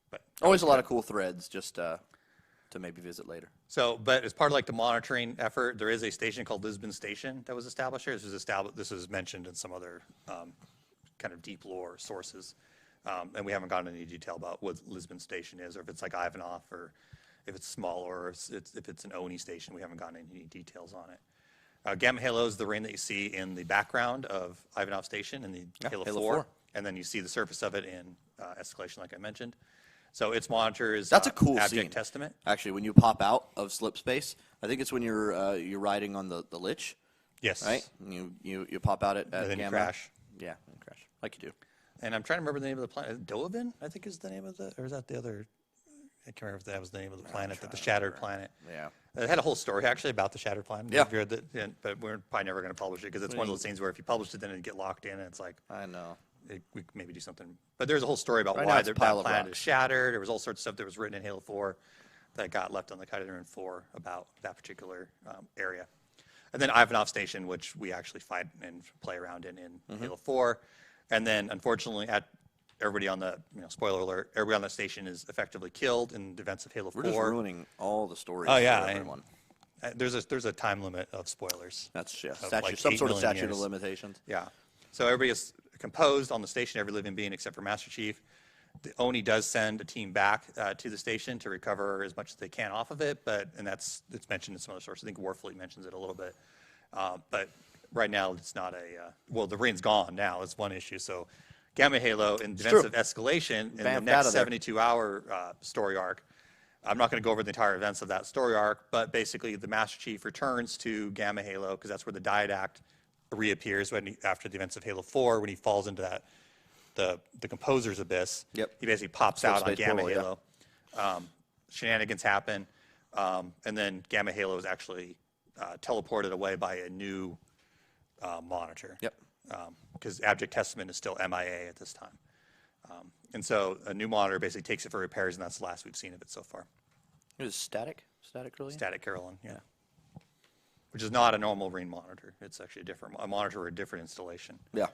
But always a lot of cool threads just to maybe visit later. So, but as part of like the monitoring effort, there is a station called Lisbon Station that was established here. This was mentioned in some other kind of deep lore sources, and we haven't gotten any detail about what Lisbon Station is, or if it's like Ivanov, or if it's small, or if it's an Oni station. We haven't gotten any details on it. Gamma Halo is the ring that you see in the background of Ivanov Station in the Halo 4. And then you see the surface of it in Escalation, like I mentioned. So its monitor is that's a cool Abject scene. Testament. Actually, when you pop out of slip space, I think it's when you're riding on the Lich. Yes. Right? You pop out at and then Gamma. You crash. Yeah, and crash, like you do. And I'm trying to remember the name of the planet. Dovin, I think, is the name of the, or is that the other? I can't remember if that was the name of the planet, the Shattered Planet. Yeah. It had a whole story, actually, about the Shattered Planet. Yeah. But we're probably never going to publish it because it's one of those things where if you publish it, then it'd get locked in, and it's like... I know. We could maybe do something. But there's a whole story about right why that planet is shattered. There was all sorts of stuff that was written in Halo 4 that got left on the cutting room floor about that particular area. And then Ivanov Station, which we actually fight and play around in Halo 4. And then, unfortunately, everybody on the, spoiler alert, everybody on that station is effectively killed in the events of Halo 4. We're just ruining all the stories for everyone. There's a time limit of spoilers. That's like some sort of statute years. of limitations. Yeah. So everybody is composed on the station, every living being except for Master Chief. The Oni does send a team back to the station to recover as much as they can off of it, and it's mentioned in some other sources. I think Warfleet mentions it a little bit. But right now, it's not well, the rain's gone now. It's one issue. So Gamma Halo in Events of Escalation in the next 72-hour story arc. I'm not going to go over the entire events of that story arc, but basically the Master Chief returns to Gamma Halo because that's where the Diadact reappears after the events of Halo 4 when he falls into that the Composer's Abyss. Yep. He basically pops out on Gamma Halo. Yeah. Shenanigans happen, and then Gamma Halo is actually teleported away by a new monitor. Yep. Because Abject Testament is still MIA at this time. And so a new monitor basically takes it for repairs, and that's the last we've seen of it so far. It was Static Caroline? Static Caroline, yeah. Which is not a normal Ring monitor. It's actually a monitor or a different installation. Yeah.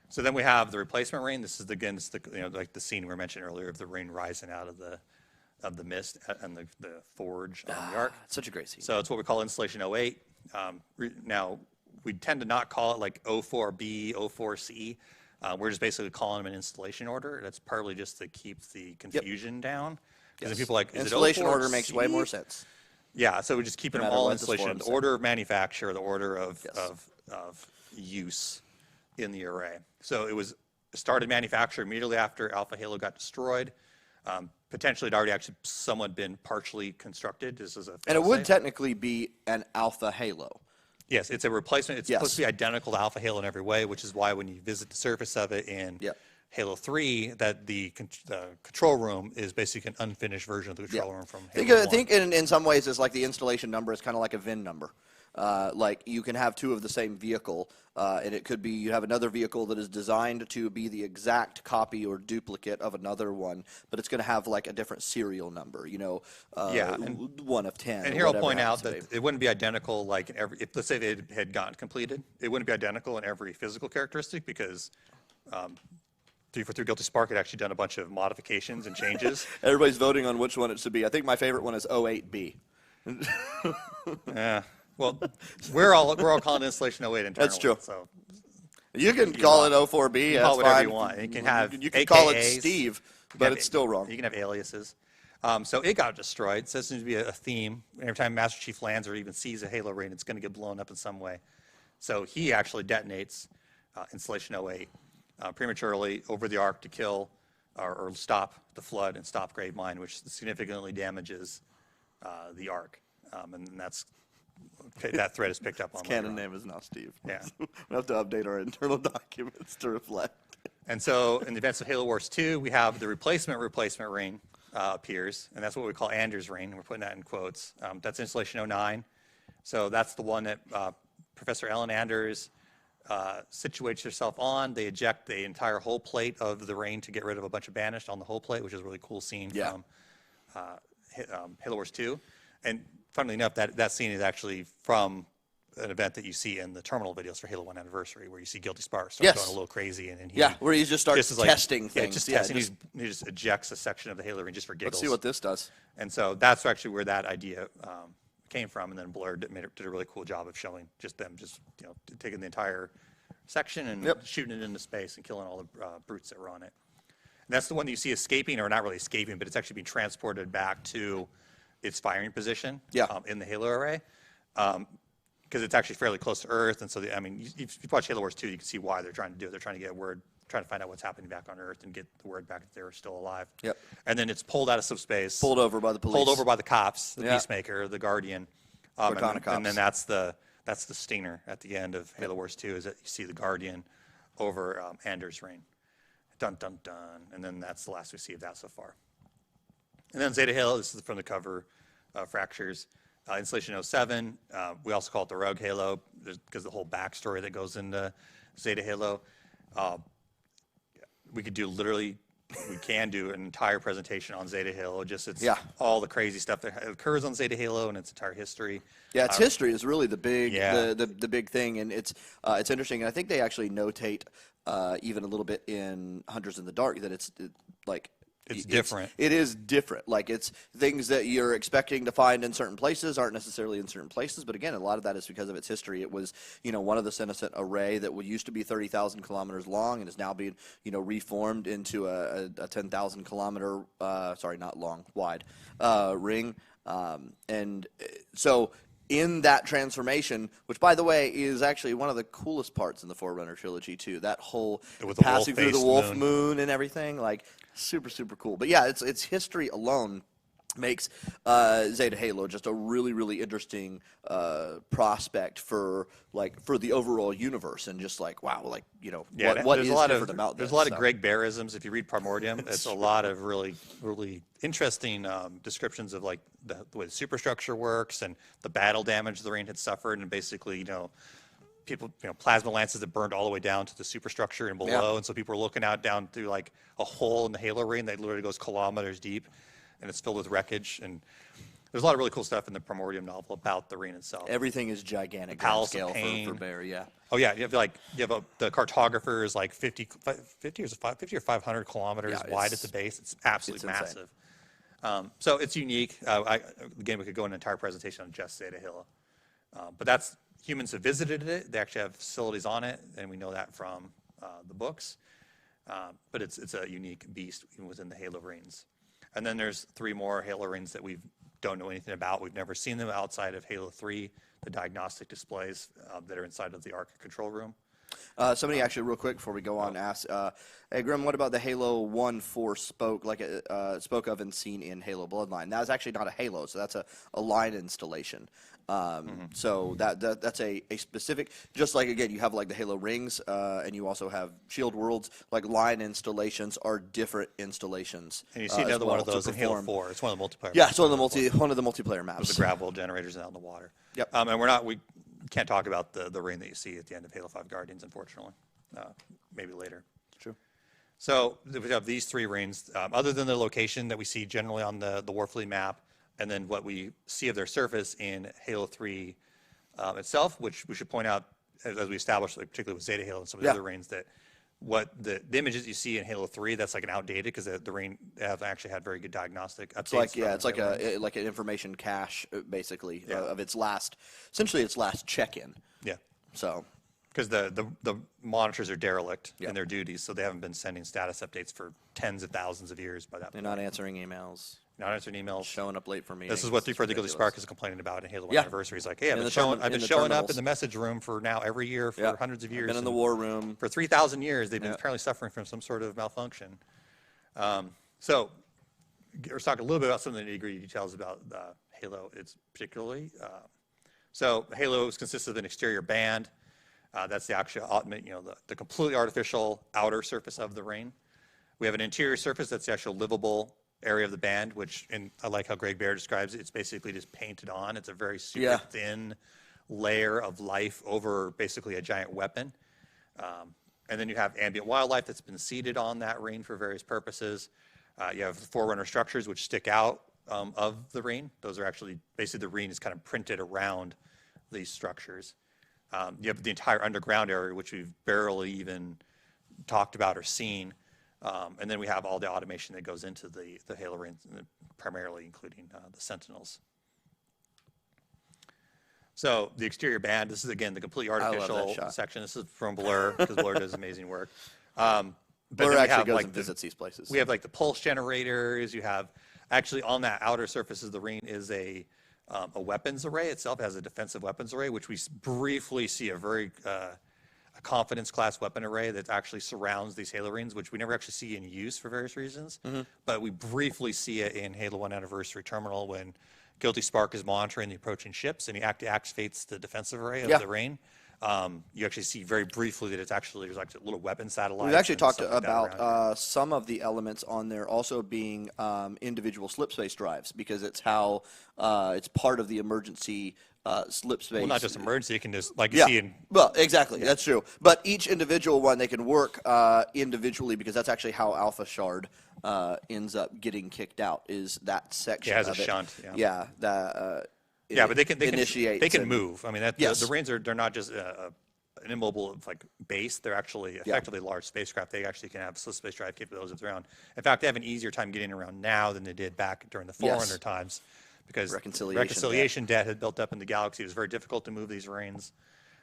So then we have the replacement Ring. This is like the scene we mentioned earlier of the Ring rising out of the mist and the forge on the Ark. Such a great scene. So it's what we call Installation 08. Now, we tend to not call it like 04B, 04C. We're just basically calling them an installation order. That's partly just to keep the confusion down. Because people are like, is installation it 04C? Order makes way more sense. Yeah, so we're just keeping them all installation. The order of manufacture, the order of use in the array. So it was started manufacture immediately after Alpha Halo got destroyed. Potentially it already actually somewhat been partially constructed. This is and it would technically be an Alpha Halo. Yes, it's a replacement. It's supposed to be identical to Alpha Halo in every way, which is why when you visit the surface of it in Halo 3, that the control room is basically an unfinished version of the control room from Halo 1. I think in some ways it's like the installation number is kind of like a VIN number. Like you can have two of the same vehicle, and it could be you have another vehicle that is designed to be the exact copy or duplicate of another one, but it's going to have like a different serial number, 1 of 10. And here I'll point out that it wouldn't be identical like in every, if let's say they had gotten completed, it wouldn't be identical in every physical characteristic because 343 Guilty Spark had actually done a bunch of modifications and changes. Everybody's voting on which one it should be. I think my favorite one is 08B. Yeah. Well, we're all calling it Installation 08 internally. That's true. So you can call it 04B. Call it whatever you want. You can have you can call it Steve, but it's still wrong. You can have aliases. So it got destroyed. So this seems to be a theme. Every time Master Chief lands or even sees a Halo ring, it's going to get blown up in some way. So he actually detonates Installation 08 prematurely over the Ark to kill or stop the flood and stop Grave Mine, which significantly damages the Ark. And that's that thread is picked up on. Canon name is not Steve. Yeah. We'll have to update our internal documents to reflect. And so in the events of Halo Wars 2, we have the replacement ring appears, and that's what we call Anders' ring. We're putting that in quotes. That's Installation 09. So that's the one that Professor Ellen Anders situates herself on. They eject the entire whole plate of the ring to get rid of a bunch of banished on the whole plate, which is a really cool scene from Halo Wars 2. And funnily enough, that scene is actually from an event that you see in the terminal videos for Halo 1 Anniversary, where you see Guilty Spark start going a little crazy, and he where he just starts testing things. Yeah, just testing. He just ejects a section of the Halo ring just for giggles. Let's see what this does. And so that's actually where that idea came from, and then Blur did a really cool job of showing them taking the entire section and shooting it into space and killing all the brutes that were on it. And that's the one that you see escaping, or not really escaping, but it's actually being transported back to its firing position in the Halo array, because it's actually fairly close to Earth. And so, if you watch Halo Wars 2, you can see why they're trying to do it. They're trying to get word, trying to find out what's happening back on Earth and get the word back that they're still alive. Yep. And then it's pulled out of subspace. Pulled over by the police. Pulled over by the cops, the Peacemaker, the Guardian. And then that's the stinger at the end of Halo Wars 2, is that you see the Guardian over Anders' ring. Dun, dun, dun. And then that's the last we see of that so far. And then Zeta Halo, this is from the cover, Fractures. Installation 07, we also call it the Rogue Halo, because the whole backstory that goes into Zeta Halo. We can do an entire presentation on Zeta Halo, all the crazy stuff that occurs on Zeta Halo and its entire history. Yeah, its history is really the big the big thing, and it's interesting, and I think they actually notate even a little bit in Hunters in the Dark that it's like It's different. It is different. Like, it's things that you're expecting to find in certain places aren't necessarily in certain places. But again, a lot of that is because of its history. It was, one of the senescent array that used to be 30,000 kilometers long and is now being, reformed into a 10,000 kilometer, sorry, not long, wide ring. And so in that transformation, which, by the way, is actually one of the coolest parts in the Forerunner trilogy too, that whole passing through the wolf moon and everything, like, super, super cool. But yeah, its history alone makes Zeta Halo just a really, really interesting prospect for the overall universe, and just like, wow, like, what is different about this? There's a lot of Greg Bearisms. If you read Primordium, it's a lot of really, really interesting descriptions of, like, the way the superstructure works and the battle damage the ring had suffered, and basically, people, plasma lances that burned all the way down to the superstructure and below, and so people were looking out down through, like, a hole in the Halo ring that literally goes kilometers deep, and it's filled with wreckage. And there's a lot of really cool stuff in the Primordium novel about the ring itself. Everything is gigantic. Palace scale of Pain. for Bear, yeah. Oh yeah, the cartographer is like 50 or 500 kilometers wide at the base. It's absolutely massive. So it's unique. Again, we could go into an entire presentation on just Zeta Hilo. But humans have visited it. They actually have facilities on it, and we know that from the books. But it's a unique beast even within the Halo rings. And then there's 3 more Halo rings that we don't know anything about. We've never seen them outside of Halo 3, the diagnostic displays that are inside of the Arca control room. Somebody actually, real quick before we go on, asked, hey, Grim, what about the Halo 1-4 spoke of and seen in Halo Bloodline? That's actually not a Halo, so that's a line installation. So that's a specific, just like, again, you have like the Halo rings, and you also have Shield Worlds. Like, line installations are different installations. And you see another one of those in Halo 4. It's one of the multiplayer. Yeah, it's one of the multiplayer maps. With the gravel generators out in the water. Yep. And we can't talk about the ring that you see at the end of Halo 5 Guardians, unfortunately. Maybe later. True. So we have these 3 rings, other than the location that we see generally on the Warfleet map, and then what we see of their surface in Halo 3 itself, which we should point out, as we established, particularly with Zeta Halo and some of the other rings, that what the images you see in Halo 3, that's like an outdated, because the ring have actually had very good diagnostic updates. It's like an information cache, basically, of its last check-in. Yeah. So. Because the monitors are derelict in their duties, so they haven't been sending status updates for tens of thousands of years by that point. They're not answering emails. Not answering emails. Showing up late for meetings. This is what 340 Guilty Spark is complaining about in Halo 1 Anniversary. He's like, hey, I've been showing up in the message room for now every year for hundreds of years. Been in the war room. For 3,000 years, they've been apparently suffering from some sort of malfunction. So let's talk a little bit about some of the nitty-gritty details about Halo. It's particularly, so Halo consists of an exterior band. That's the actual, the completely artificial outer surface of the ring. We have an interior surface that's the actual livable area of the band, which, I like how Greg Bear describes it, it's basically just painted on. It's a very super thin layer of life over basically a giant weapon. And then you have ambient wildlife that's been seeded on that ring for various purposes. You have Forerunner structures which stick out of the ring. Those are actually, basically the ring is kind of printed around these structures. You have the entire underground area, which we've barely even talked about or seen. And then we have all the automation that goes into the Halo rings, primarily including the Sentinels. So the exterior band, this is, again, the completely artificial section. This is from Blur, because Blur does amazing work. Blur actually goes and visits these places. We have like the pulse generators. You have, actually on that outer surface of the ring is a weapons array itself. It has a defensive weapons array, which we briefly see a very a confidence class weapon array that actually surrounds these Halo rings, which we never actually see in use for various reasons. But we briefly see it in Halo 1 Anniversary Terminal when Guilty Spark is monitoring the approaching ships, and he activates the defensive array of the ring. You actually see very briefly that it's actually, there's like a little weapon satellite. We've actually talked about some of the elements on there also being individual slip space drives, because it's how it's part of the emergency slip space. Well, not just emergency, it can just, like you see in... Well, exactly, that's true. But each individual one, they can work individually, because that's actually how Alpha Shard ends up getting kicked out, is that section of it. It has a shunt, yeah. Yeah, but they can initiate. They can move. I mean, the rings they're not just an immobile like base. They're actually effectively large spacecraft. They actually can have solid space drive capabilities of their own. In fact, they have an easier time getting around now than they did back during the Forerunner times, because reconciliation debt had built up in the galaxy. It was very difficult to move these rings.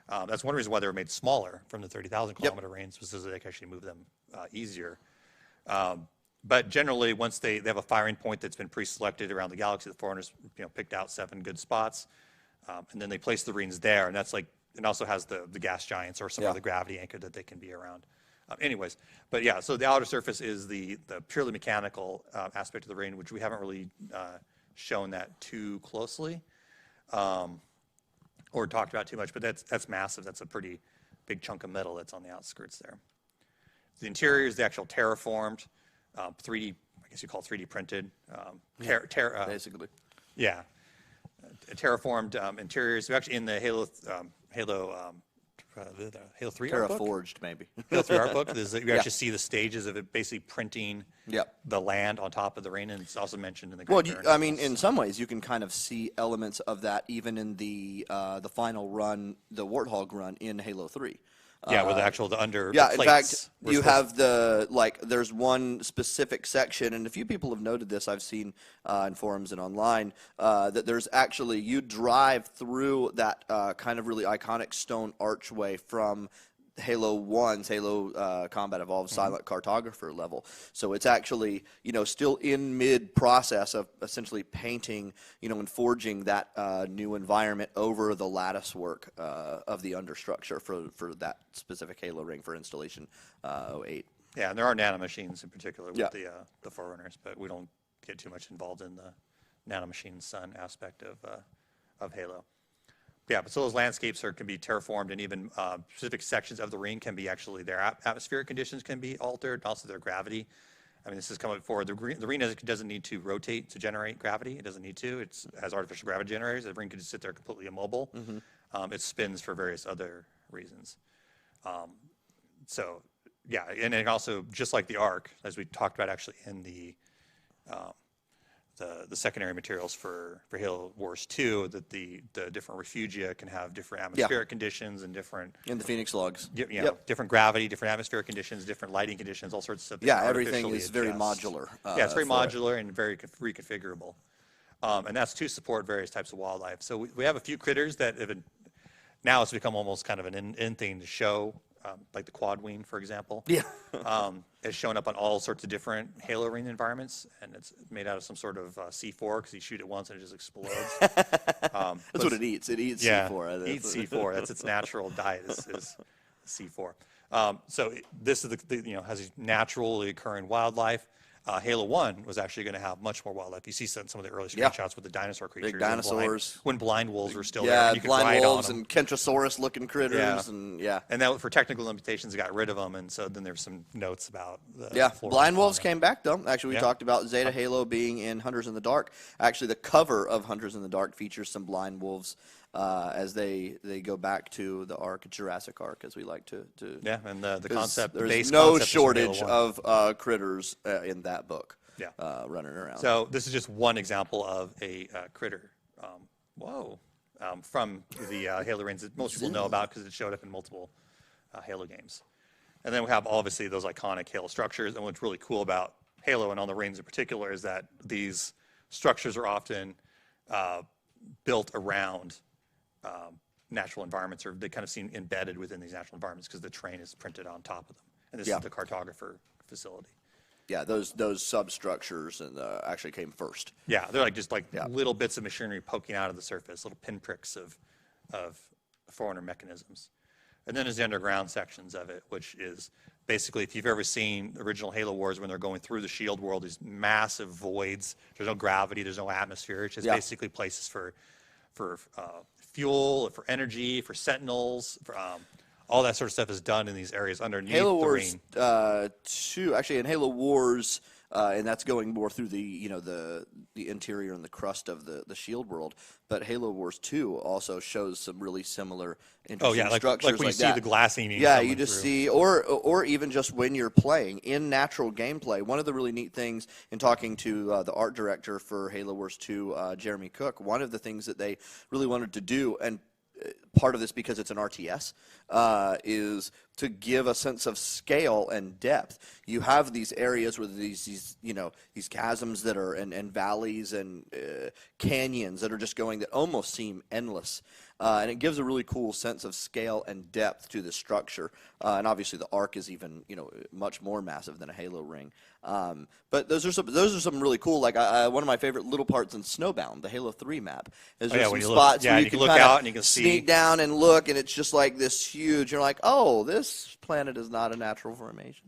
That's one reason why they were made smaller from the 30,000 kilometer range, was so they could actually move them easier. But generally, once they have a firing point that's been pre-selected around the galaxy, the Forerunners picked out 7 good spots, and then they place the rings there, and that's like, it also has the gas giants or some other gravity anchor that they can be around. Anyways, but yeah, so the outer surface is the purely mechanical aspect of the ring, which we haven't really shown that too closely or talked about too much, but that's massive. That's a pretty big chunk of metal that's on the outskirts there. The interior is the actual terraformed, 3D, I guess you call it 3D printed. Basically. Yeah. Terraformed interiors. We're actually in the Halo 3 art book. Terraforged, maybe. Halo 3 art book. You actually see the stages of it basically printing Yep. the land on top of the ring, and it's also mentioned in the Well, Grand I mean, in some ways, you can kind of see elements of that even in the final run, the Warthog run in Halo 3. Yeah, with the under Yeah, the in plates fact, were you supposed have there's one specific section, and a few people have noted this, I've seen in forums and online, that there's actually, you drive through that kind of really iconic stone archway from Halo 1's Halo Combat Evolved Silent Cartographer level. So it's actually, still in mid-process of essentially painting, and forging that new environment over the lattice work of the understructure for that specific Halo ring for installation 08. Yeah, and there are nanomachines in particular with the Forerunners, but we don't get too much involved in the nanomachine sun aspect of Halo. Yeah, but so those landscapes can be terraformed, and even specific sections of the ring can be actually, their atmospheric conditions can be altered, also their gravity. I mean, this has come up before. The ring doesn't need to rotate to generate gravity. It doesn't need to. It has artificial gravity generators. The ring can just sit there completely immobile. It spins for various other reasons. So, yeah, and it also, just like the Ark, as we talked about actually in the secondary materials for Halo Wars 2, that the different refugia can have different atmospheric conditions and different... In the Phoenix logs. Different gravity, different atmospheric conditions, different lighting conditions, all sorts of stuff. Yeah, everything is very modular. Yeah, it's very modular and very reconfigurable. And that's to support various types of wildlife. So we have a few critters that now it's become almost kind of an in thing to show, like the quadwing, for example. Yeah. It's shown up on all sorts of different Halo ring environments, and it's made out of some sort of C4, because you shoot it once and it just explodes. That's what it eats. It eats C4. It eats C4. That's its natural diet is C4. So this is has a naturally occurring wildlife. Halo 1 was actually going to have much more wildlife. You see some of the early screenshots with the dinosaur creatures. Big dinosaurs. When blind wolves were still there. Yeah, And you could blind ride wolves on them. and Kentrosaurus-looking critters. And that, for technical limitations, got rid of them. And so then there's some notes about the blind wolves came back, though. Actually, we talked about Zeta Halo being in Hunters in the Dark. Actually, the cover of Hunters in the Dark features some blind wolves as they go back to the Ark, Jurassic Ark, as we like to. Yeah, and the concept, the there's base no concept shortage of critters in that book. Running around. So this is just one example of a critter. From the Halo rings that most people know about because it showed up in multiple Halo games. And then we have obviously those iconic Halo structures. And what's really cool about Halo and on the rings in particular is that these structures are often built around natural environments, or they kind of seem embedded within these natural environments because the terrain is printed on top of them. And this is the cartographer facility. Yeah, those substructures and actually came first. Yeah, they're just little bits of machinery poking out of the surface, little pinpricks of Forerunner mechanisms. And then there's the underground sections of it, which is basically, if you've ever seen the original Halo Wars when they're going through the shield world, these massive voids. There's no gravity, there's no atmosphere. It's just basically places for fuel, for energy, for sentinels, for all that sort of stuff is done in these areas underneath Halo the Wars ring. 2, actually in Halo Wars, and that's going more through the interior and the crust of the shield world. But Halo Wars 2 also shows some really similar interesting structures like when you see the glassing. Yeah, you just see, or even just when you're playing in natural gameplay. One of the really neat things in talking to the art director for Halo Wars 2, Jeremy Cook, one of the things that they really wanted to do, and part of this because it's an RTS, is to give a sense of scale and depth. You have these areas with these these chasms that are and valleys and canyons that are just going that almost seem endless. And it gives a really cool sense of scale and depth to the structure. And obviously the arc is even much more massive than a Halo ring. But those are some really cool. Like one of my favorite little parts in Snowbound, the Halo 3 map, is there's some spots where you can look kind out and you of can sneak down and look, and it's just like this huge. You're like, oh, this planet is not a natural formation.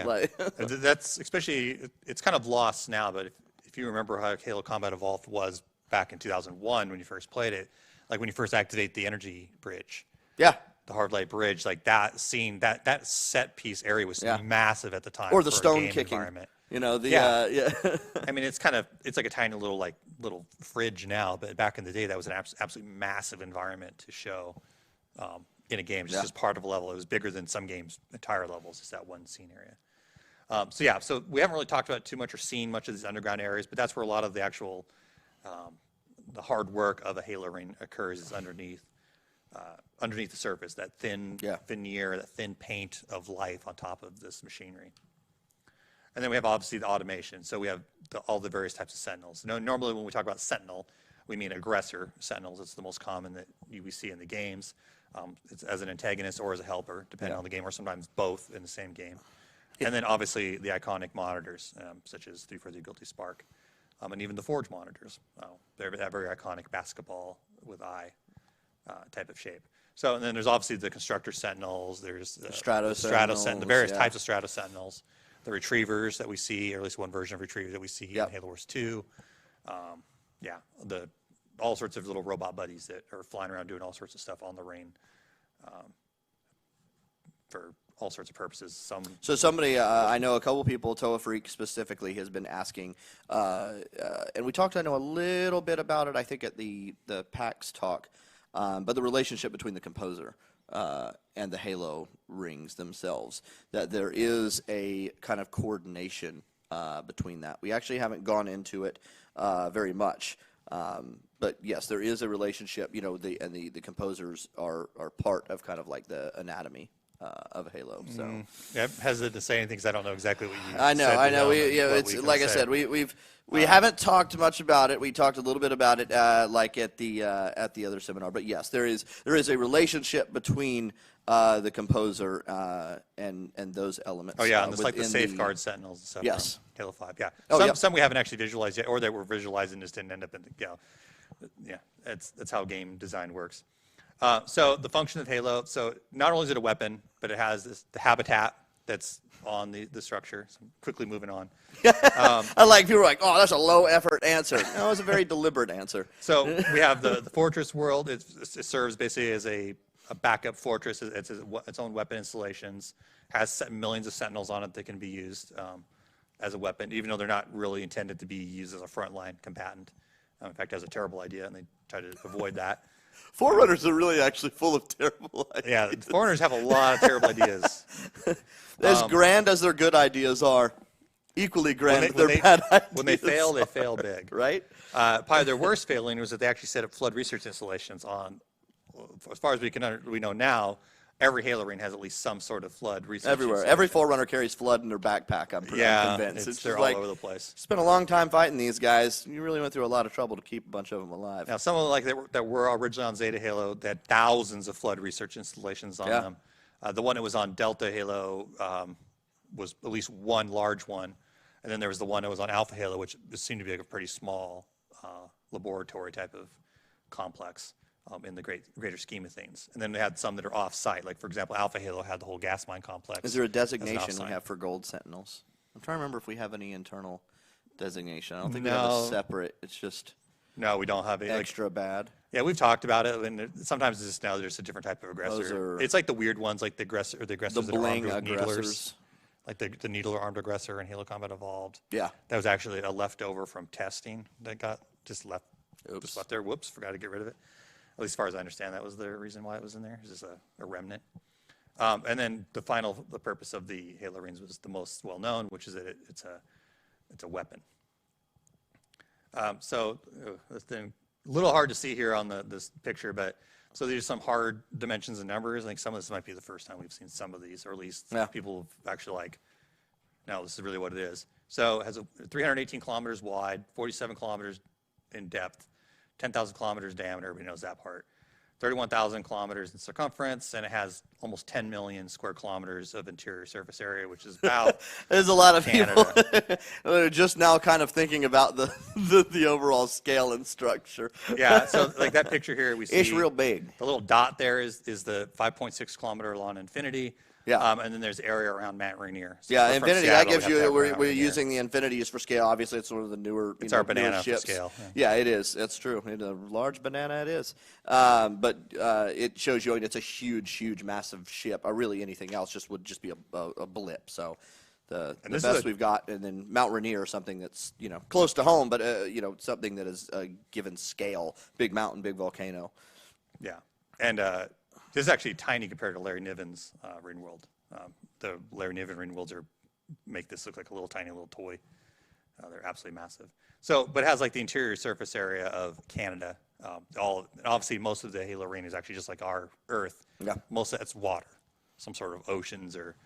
Like that's especially it's kind of lost now. But if you remember how Halo Combat Evolved was back in 2001 when you first played it. Like when you first activate the energy bridge, yeah, the hard light bridge, like that scene, that set piece area was massive at the time. Or the for a stone game kicking environment. Yeah. I mean, it's like a tiny little fridge now, but back in the day, that was an absolutely massive environment to show in a game, just as part of a level. It was bigger than some games' entire levels, just that one scene area. So we haven't really talked about too much or seen much of these underground areas, but that's where a lot of the actual the hard work of a Halo ring occurs is underneath the surface, that thin veneer, that thin paint of life on top of this machinery. And then we have obviously the automation. So we have all the various types of sentinels. Normally when we talk about sentinel, we mean aggressor sentinels. It's the most common that we see in the games. It's as an antagonist or as a helper, depending on the game, or sometimes both in the same game. And then obviously the iconic monitors, such as 343 Guilty Spark. And even the Forge monitors. They're that very iconic basketball with eye type of shape. So, and then there's obviously the Constructor Sentinels. There's the Strato Sentinels, the various types of yeah. Strato Sentinels. The Retrievers that we see, or at least one version of Retriever that we see in Halo Wars 2. All sorts of little robot buddies that are flying around doing all sorts of stuff on the ring for all sorts of purposes. So somebody, I know a couple people, Toa Freak specifically, has been asking, and we talked, I know, a little bit about it, I think, at the PAX talk, but the relationship between the composer and the Halo rings themselves, that there is a kind of coordination between that. We actually haven't gone into it very much, but yes, there is a relationship, the composers are part of kind of like the anatomy of Halo. So I'm hesitant to say anything because I don't know exactly what you I know. said. It's like I said, we haven't talked much about it. We talked a little bit about it, like at the other seminar. But yes, there is a relationship between the composer and those elements. Oh yeah, and it's like the Safeguard Sentinels and stuff. Yes. From Halo 5. Yeah. Oh, some we haven't actually visualized yet, or that were visualized and just didn't end up in the that's how game design works. So the function of Halo, so not only is it a weapon, but it has the habitat that's on the structure. So I'm quickly moving on. I like people are like, oh, that's a low effort answer. No, it's a very deliberate answer. So we have the fortress world. It serves basically as a backup fortress. It's its own weapon installations. Has millions of sentinels on it that can be used as a weapon, even though they're not really intended to be used as a frontline combatant. In fact, that's a terrible idea, and they try to avoid that. Forerunners are really actually full of terrible ideas. Yeah, Foreigners have a lot of terrible ideas. As grand as their good ideas are, equally grand as their bad ideas. When they fail big. Right? Probably their worst failing was that they actually set up flood research installations on, as far as we know now, every Halo ring has at least some sort of flood research. Everywhere. Every Forerunner carries flood in their backpack, I'm convinced. It's they're just all like, over the place. spent a long time fighting these guys. You really went through a lot of trouble to keep a bunch of them alive. Now, some of them like that were originally on Zeta Halo, they had thousands of flood research installations on them. The one that was on Delta Halo was at least one large one. And then there was the one that was on Alpha Halo, which seemed to be like a pretty small laboratory type of complex in the greater scheme of things. And then they had some that are off-site. Like, for example, Alpha Halo had the whole gas mine complex. Is there a designation we have for gold sentinels? I'm trying to remember if we have any internal designation. I don't think we have a separate. It's just no, we don't have it. Extra bad. Yeah, we've talked about it, and sometimes it's just now there's a different type of aggressor. It's like the weird ones, like the aggressors that are armed with needlers. Like the needler armed aggressor in Halo Combat Evolved. Yeah. That was actually a leftover from testing that got just left there. Whoops, forgot to get rid of it. At least as far as I understand, that was the reason why it was in there. It was just a remnant. And then the purpose of the Halo rings was the most well-known, which is that it's a weapon. So it's a little hard to see here on this picture, but So these are some hard dimensions and numbers. I think some of this might be the first time we've seen some of these, or at least people have actually like, no, this is really what it is. So it has 318 kilometers wide, 47 kilometers in depth, 10,000 kilometers diameter. Everybody knows that part. 31,000 kilometers in circumference, and it has almost 10 million square kilometers of interior surface area, which is about There's a lot of Canada. people that are just now kind of thinking about the overall scale and structure. Yeah, so like that picture here, we see It's real big. the little dot there is the 5.6 kilometer long Infinity. Yeah. And then there's area around Mount Rainier. So Yeah, we're from Infinity, Seattle, that gives we have to you, have we're Mount Rainier. using the Infinities for scale. Obviously, it's one of the newer, It's our banana newer for ships. scale. Yeah, it is. That's true. A large banana it is. But it shows you it's a huge, massive ship. Really anything else would just be a blip. So the best we've got, and then Mount Rainier, something that's, close to home, but, something that is a given scale. Big mountain, big volcano. Yeah. And this is actually tiny compared to Larry Niven's Ring World. The Larry Niven Ring Worlds make this look like a tiny little toy. They're absolutely massive. So, but it has like the interior surface area of Canada. Obviously, most of the Halo ring is actually just like our Earth. Yeah. Most of it's water, some sort of oceans or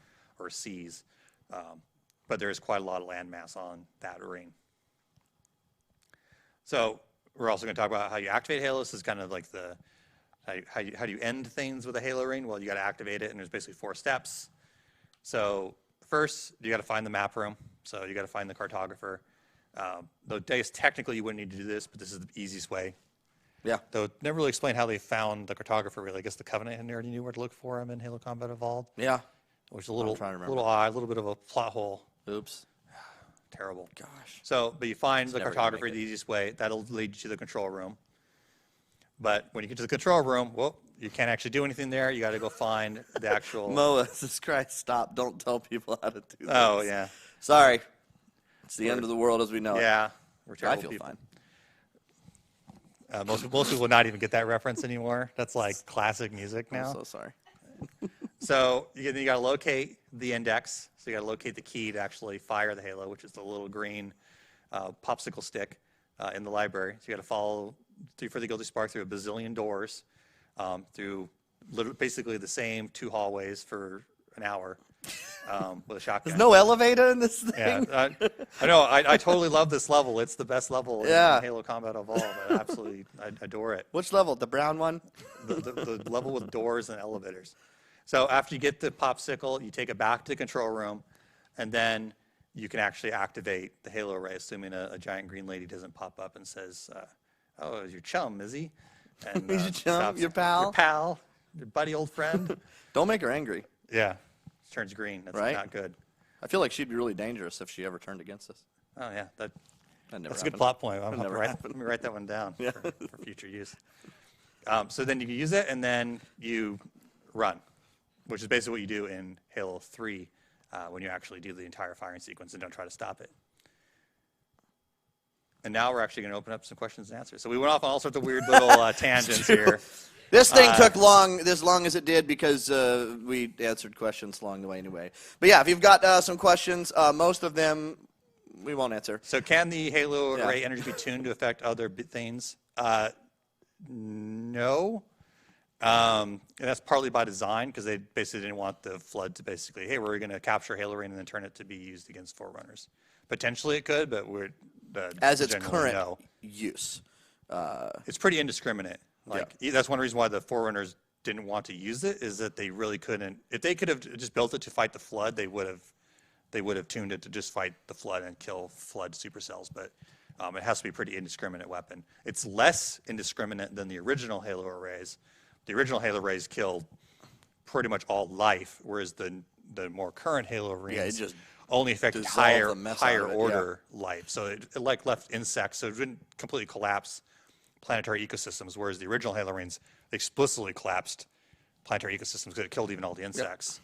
seas. But there is quite a lot of land mass on that ring. So we're also going to talk about how you activate Halo. This is kind of like how do you end things with a Halo ring? Well, you got to activate it, and there's basically 4 steps. So first, you got to find the map room. So you got to find the cartographer. Though technically you wouldn't need to do this, but this is the easiest way. Yeah. Though it never really explained how they found the cartographer. Really, I guess the Covenant already knew where to look for him in Halo Combat Evolved. Yeah. Which is a little trying to remember. odd, a little bit of a plot hole. Oops. Terrible. Gosh. So, but you find the never gonna cartographer make the easiest way. That'll lead you to the control room. But when you get to the control room, well, you can't actually do anything there. You got to go find the actual. Moses Christ, stop. Don't tell people how to do this. Oh, yeah. Sorry. It's the end of the world as we know it. Yeah. We're I terrible feel people. fine. Most people will not even get that reference anymore. That's like classic music I'm now. so sorry. So you got to locate the index. So you got to locate the key to actually fire the Halo, which is the little green popsicle stick in the library. So you got to follow for the Guilty Spark through a bazillion doors, through basically the same 2 hallways for an hour with a shotgun. There's no elevator in this thing? Yeah, I know. I totally love this level. It's the best level in Halo Combat Evolved. I adore it. Which level? The brown one? The level with doors and elevators. So after you get the popsicle, you take it back to the control room, and then you can actually activate the Halo array, assuming a giant green lady doesn't pop up and says, "Oh, is your chum, is he?" And, He's your chum, your pal? Your pal, your buddy, old friend. Don't make her angry. Yeah, turns green. That's Right? not good. I feel like she'd be really dangerous if she ever turned against us. Oh yeah, That never that's a good happened. plot point. never Let me write that one down for future use. So then you can use it, and then you run, which is basically what you do in Halo 3 when you actually do the entire firing sequence and don't try to stop it. And now we're actually going to open up some questions and answers. So we went off on all sorts of weird little tangents here. This thing took as long as it did because we answered questions along the way anyway. But yeah, if you've got some questions, most of them we won't answer. So can the Halo array energy be tuned to affect other things? No. And that's partly by design because they basically didn't want the flood to basically, hey, we're going to capture Halo Rain and then turn it to be used against Forerunners. Potentially it could, but we're As its generally current no. use. It's pretty indiscriminate. That's one reason why the Forerunners didn't want to use it is that they really couldn't. If they could have just built it to fight the flood, they would have tuned it to just fight the flood and kill flood supercells. But it has to be a pretty indiscriminate weapon. It's less indiscriminate than the original Halo arrays. The original Halo arrays killed pretty much all life, whereas the more current Halo rings just only affected dissolved the mess out higher of it, order life. So it like left insects, so it didn't completely collapse planetary ecosystems, whereas the original Halo rings explicitly collapsed planetary ecosystems because it killed even all the insects.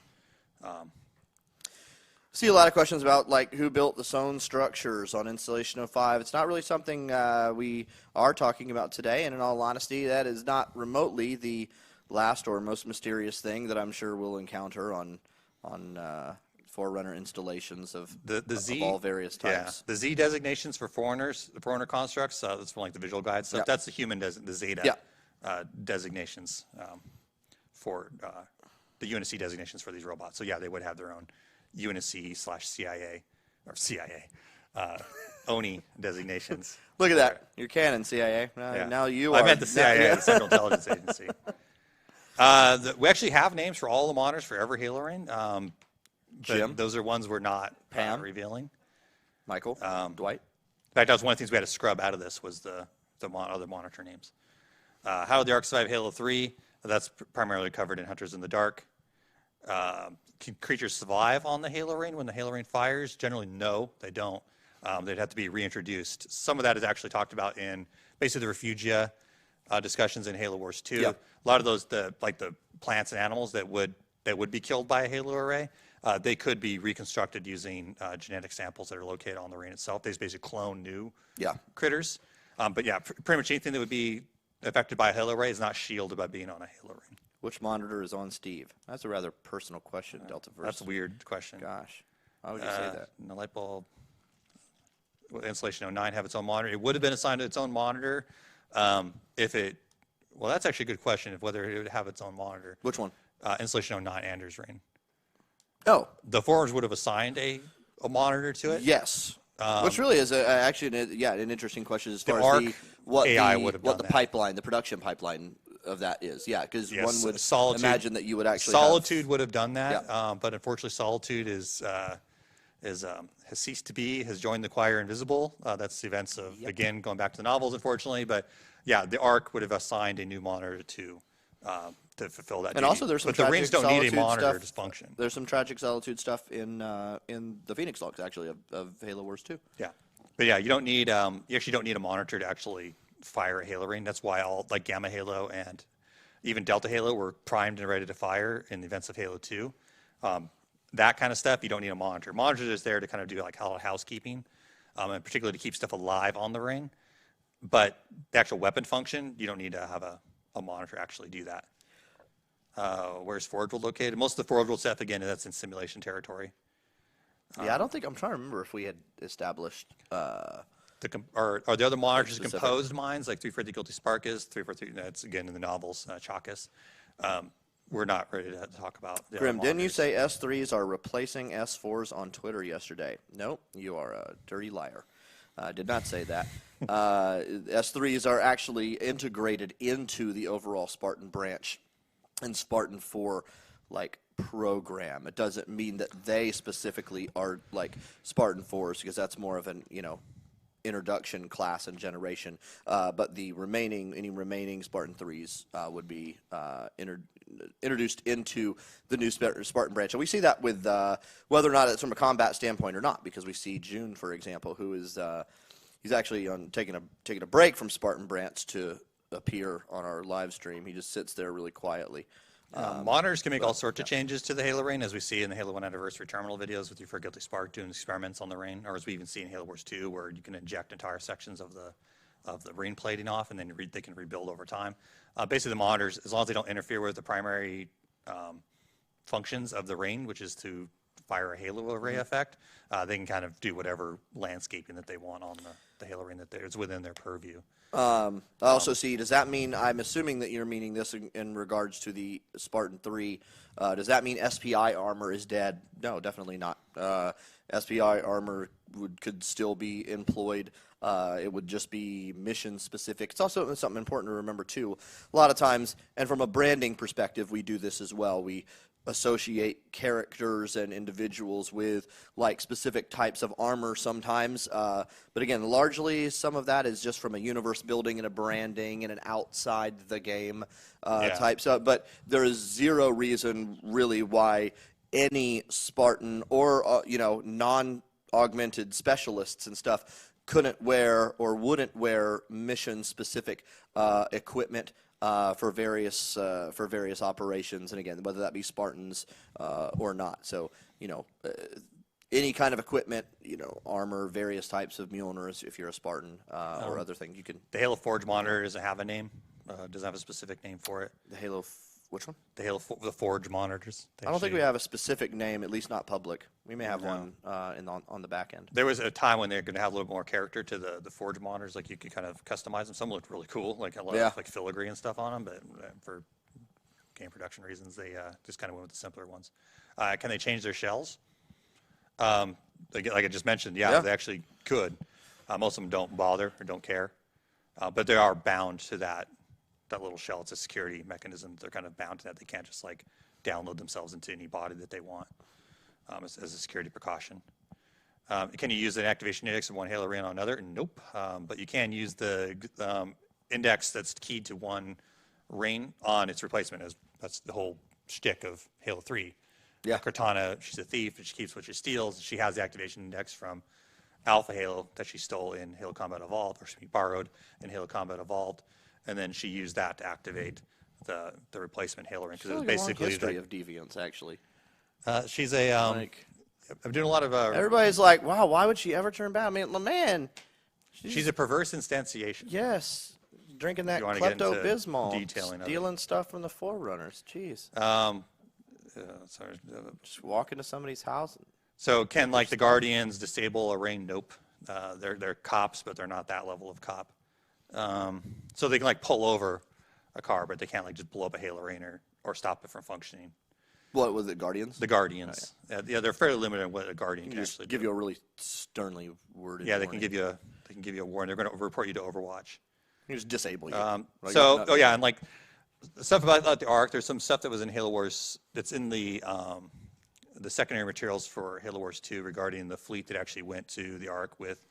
See a lot of questions about like who built the sewn structures on Installation 05. It's not really something we are talking about today, and in all honesty, that is not remotely the last or most mysterious thing that I'm sure we'll encounter on Forerunner installations of all various types. The Z designations for Foreigners, the Forerunner constructs, that's from like the visual guide stuff. That's the human the Zeta. Yeah. designations for the UNSC designations for these robots. So yeah, they would have their own UNSC/CIA or CIA ONI designations. Look at that. You're canon, CIA. Yeah. Now you I are. meant the CIA, Yeah. the Central Intelligence Agency. We actually have names for all the monitors for every Halo ring. But Jim? those are ones we're not Pam? revealing. Michael? Dwight? In fact, that was one of the things we had to scrub out of this was the other monitor names. How did the Ark survive Halo 3? That's primarily covered in Hunters in the Dark. Can creatures survive on the Halo ring when the Halo ring fires? Generally, no, they don't. They'd have to be reintroduced. Some of that is actually talked about in basically the Refugia discussions in Halo Wars 2. Yep. A lot of those, like the plants and animals that would be killed by a Halo array, they could be reconstructed using genetic samples that are located on the ring itself. They just basically clone new critters. But yeah, pretty much anything that would be affected by a Halo array is not shielded by being on a Halo ring. Which monitor is on Steve? That's a rather personal question, Deltaverse. That's a weird question. Gosh. Why would you say that? The light bulb, installation 09 have its own monitor. It would have been assigned to its own monitor if it. Well, that's actually a good question of whether it would have its own monitor. Which one? Installation 09 Anders ring. Oh. The forums would have assigned a monitor to it. Yes. Which really is actually an interesting question as far as Arc what AI the, would have what done the that. pipeline, the production pipeline of that is. Yeah, because Yes, one would Solitude- imagine that you would actually Solitude would have done that, Yeah. but unfortunately, Solitude has ceased to be. Has joined the choir invisible. That's the events of again going back to the novels, unfortunately. But yeah, the Ark would have assigned a new monitor to fulfill that. And duty. also, there's some but the rings don't need a Solitude monitor stuff. to function. There's some tragic Solitude stuff in the Phoenix logs actually of Halo Wars 2. Yeah, but yeah, you don't need you actually don't need a monitor to actually fire a Halo ring. That's why all like Gamma Halo and even Delta Halo were primed and ready to fire in the events of Halo 2. That kind of stuff, you don't need a monitor. Monitor is there to kind of do like housekeeping, and particularly to keep stuff alive on the ring. But the actual weapon function, you don't need to have a monitor actually do that. Where's Forge World located? Most of the Forge World stuff, again, that's in simulation territory. Yeah, I don't think I'm trying to remember if we had established. Are the other monitors Specific. composed mines like 343 Guilty Spark is? 343, that's again in the novels, Chakas. We're not ready to talk about the Grim, other didn't you monitors. say S3s are replacing S4s on Twitter yesterday? Nope, you are a dirty liar. I did not say that. S3s are actually integrated into the overall Spartan branch and Spartan 4 program. It doesn't mean that they specifically are like Spartan 4s because that's more of an introduction class and generation. But any remaining Spartan 3s would be introduced into the new Spartan branch. And we see that with whether or not it's from a combat standpoint or not, because we see June, for example, who is he's actually taking a break from Spartan branch to appear on our live stream. He just sits there really quietly. Monitors can make all sorts of changes to the Halo ring, as we see in the Halo 1 Anniversary Terminal videos with you for Guilty Spark doing experiments on the ring, or as we even see in Halo Wars 2, where you can inject entire sections of the ring plating off, and then they can rebuild over time. Basically, the monitors, as long as they don't interfere with the primary functions of the ring, which is to fire a Halo array effect, they can kind of do whatever landscaping that they want on the Halo ring that is within their purview. I also see, does that mean, I'm assuming that you're meaning this in regards to the Spartan 3, does that mean SPI armor is dead? No, definitely not. SPI armor could still be employed. It would just be mission specific. It's also something important to remember too. A lot of times, and from a branding perspective, we do this as well. We associate characters and individuals with specific types of armor sometimes, but again, largely some of that is just from a universe building and a branding and an outside the game type stuff. But there is zero reason really why any Spartan or non-augmented specialists and stuff couldn't wear or wouldn't wear mission specific equipment for various operations, and again, whether that be Spartans or not. So any kind of equipment, armor, various types of Mjolnirs, if you're a Spartan or other things, you can. The Halo Forge monitor doesn't have a name. Doesn't have a specific name for it. The Halo Which one? The Forge monitors. I don't think we have a specific name, at least not public. We may have one on the back end. There was a time when they're going to have a little more character to the Forge monitors. Like you could kind of customize them. Some looked really cool, like a lot of like filigree and stuff on them. But for game production reasons, they just kind of went with the simpler ones. Can they change their shells? Like I just mentioned, they actually could. Most of them don't bother or don't care, but they are bound to that little shell. It's a security mechanism. They're kind of bound to that. They can't just like download themselves into any body that they want as a security precaution. Can you use an activation index of one Halo ring on another? Nope. But you can use the index that's keyed to one ring on its replacement. That's the whole shtick of Halo 3. Yeah. Cortana, she's a thief, and she keeps what she steals. She has the activation index from Alpha Halo that she stole in Halo Combat Evolved, or she borrowed in Halo Combat Evolved, and then she used that to activate the replacement Halo ring. Because it was basically a history of deviance, actually. She's a I'm doing a lot of everybody's like, wow, why would she ever turn bad? I mean, man, she's a perverse instantiation. Yes, drinking that Pepto-Bismol, stealing stuff from the Forerunners. Jeez. Just walk into somebody's house. So can like the Guardians disable a ring? Nope. They're cops, but they're not that level of cop. So they can like pull over a car, but they can't like just blow up a Halo ring or stop it from functioning. What was it, Guardians? The Guardians. Oh, yeah, they're fairly limited in what a Guardian can actually give you a really sternly worded. Yeah, they can give you a warning. They're going to report you to Overwatch. You just disable you. And like stuff about the Ark. There's some stuff that was in Halo Wars that's in the secondary materials for Halo Wars 2 regarding the fleet that actually went to the Ark with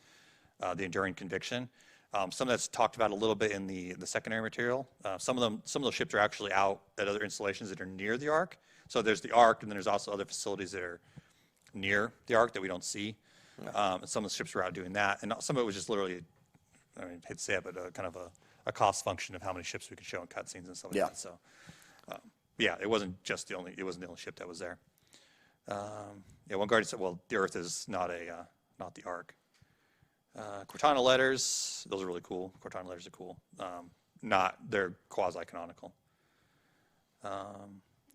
the Enduring Conviction. Some of that's talked about a little bit in the secondary material. Some of those ships are actually out at other installations that are near the Ark. So there's the Ark, and then there's also other facilities that are near the Ark that we don't see. And some of the ships were out doing that, and some of it was just literally, I mean, I hate to say it, but kind of a cost function of how many ships we could show in cutscenes and stuff like that. So, it wasn't the only ship that was there. One Guardian said, well, the Earth is not the Ark. Cortana letters, those are really cool. Cortana letters are cool. They're quasi-canonical.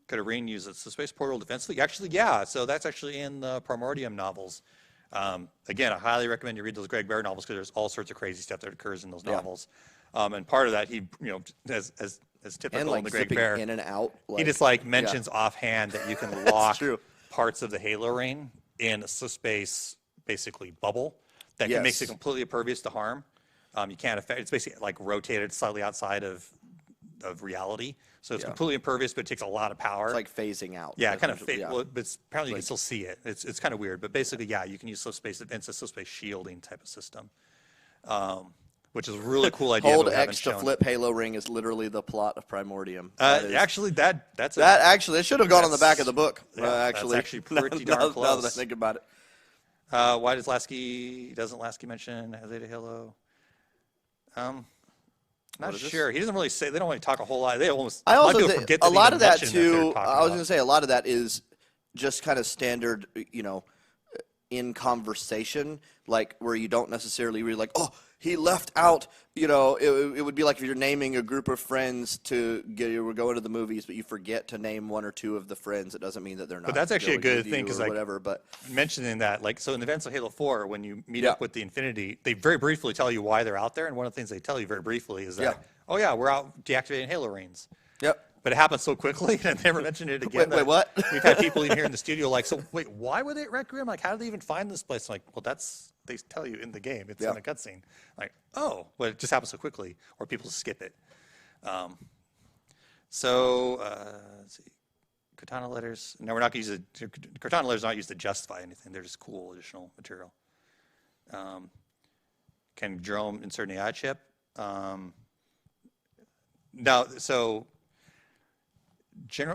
Could a ring use the space portal defensively? Actually, yeah. So that's actually in the Primordium novels. Again, I highly recommend you read those Greg Bear novels because there's all sorts of crazy stuff that occurs in those novels. And part of that, he, as typical like in the Greg Bear, in and out. He just mentions offhand that you can lock parts of the Halo ring in a space basically bubble that makes it completely impervious to harm. You can't affect. It's basically like rotated slightly outside of reality, so it's completely impervious, but it takes a lot of power. It's like phasing out. Yeah, kind of. Well, but apparently you can still see it. It's kind of weird, but basically, you can use subspace. It's a subspace shielding type of system, which is a really cool idea. Hold X to flip Halo ring is literally the plot of Primordium. Actually, it should have gone on the back of the book. That's actually pretty darn close. Now that I think about it. Why doesn't Lasky mention Zeta Halo? Not sure. He doesn't really say. They don't really talk a whole lot. They almost. I also think forget a lot of that too. I was going to say a lot of that is just kind of standard, in conversation, like where you don't necessarily really like, oh, he left out. It would be like if you're naming a group of friends we're going to the movies, but you forget to name one or two of the friends. It doesn't mean that they're not. But that's actually a good thing because whatever. But mentioning that, so in the events of Halo 4, when you meet up with the Infinity, they very briefly tell you why they're out there, and one of the things they tell you very briefly is that, we're out deactivating Halo rings. Yep. But it happened so quickly, and I never mentioned it again. Wait, what? We've had people even here in the studio so wait, why were they at Rec Room? Like, how did they even find this place? I'm like, well, they tell you in the game. It's in a cutscene. Like, oh, well, it just happens so quickly, or people skip it. Let's see. Cortana letters. No, we're not going to use it. Cortana letters are not used to justify anything. They're just cool additional material. Can Jerome insert an AI chip? No, so